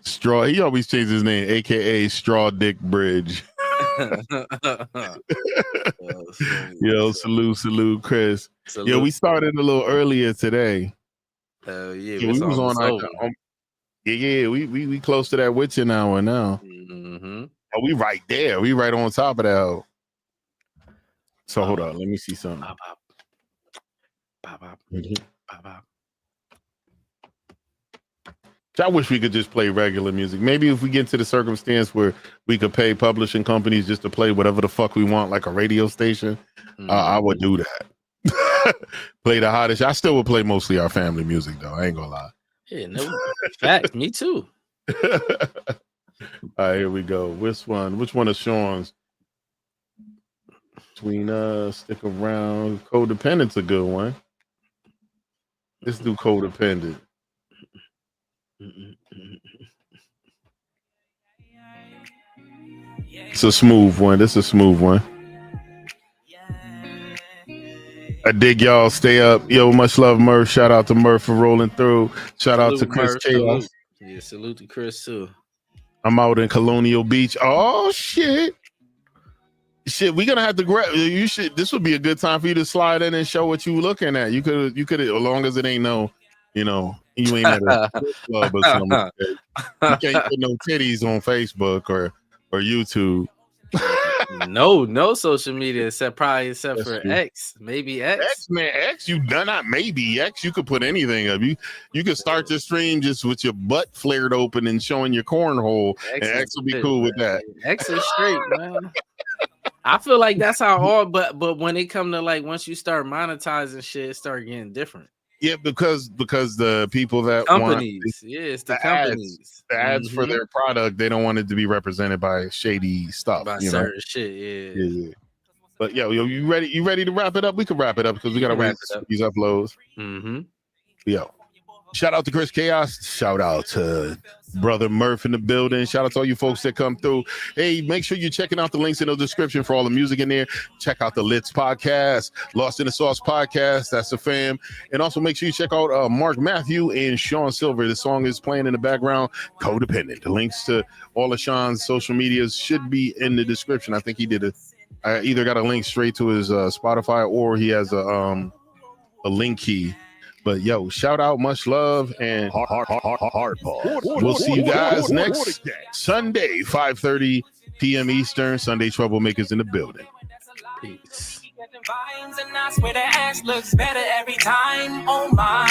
Straw. He always changes his name, aka Straw Dick Bridge. Yo, salute, Chris. Salute. Yo, we started a little earlier today. Yeah, we was on. We close to that witching hour now. Oh, we right there. We right on top of that. So hold on, let me see something. I wish we could just play regular music. Maybe if we get to the circumstance where we could pay publishing companies just to play whatever the fuck we want, like a radio station, I would do that. Play the hottest. I still would play mostly our family music, though. I ain't gonna lie. Yeah, no fact. Me too. All right, here we go. Which one is Shawn's? Between us, stick around. Codependent's a good one. Let's do Codependent. It's a smooth one. This is a smooth one. I dig y'all. Stay up. Yo, much love, Murph. Shout out to Murph for rolling through. Shout out to Chris Chaos. Yeah, salute to Chris too. I'm out in Colonial Beach. Oh shit. We're gonna have to grab you. This would be a good time for you to slide in and show what you looking at. You could as long as it ain't no, you ain't at a club or something. You can't put no titties on Facebook or YouTube. No social media except for true. X. Maybe X. X, you done not maybe X. You could put anything up. You could start the stream just with your butt flared open and showing your cornhole. X will be cool with that. X is straight, man. I feel like that's how all but when it come to like once you start monetizing shit, it start getting different. Yeah, because the people that companies, want it's the companies, the ads for their product, they don't want it to to be represented by shady stuff, by certain shit. Yeah. But yo, you ready? You ready to wrap it up? We can wrap it up because we got to wrap these uploads. Yo, shout out to Chris Chaos. Shout out to Brother Murph in the building. Shout out to all you folks that come through. Hey, make sure you're checking out the links in the description for all the music in there. Check out the Litz podcast, Lost in the Sauce podcast. That's the fam. And also make sure you check out Mark Matthew and Shawn Silver. The song is playing in the background, Codependent. The links to all of Shawn's social medias should be in the description. I think he did I either got a link straight to his Spotify or he has a link key. But yo, shout out, much love, and hard pause. We'll see you guys next Sunday, 5:30 p.m. Eastern. Sunday Troublemakers in the building. Peace. And I swear the ass looks better every time. Oh my.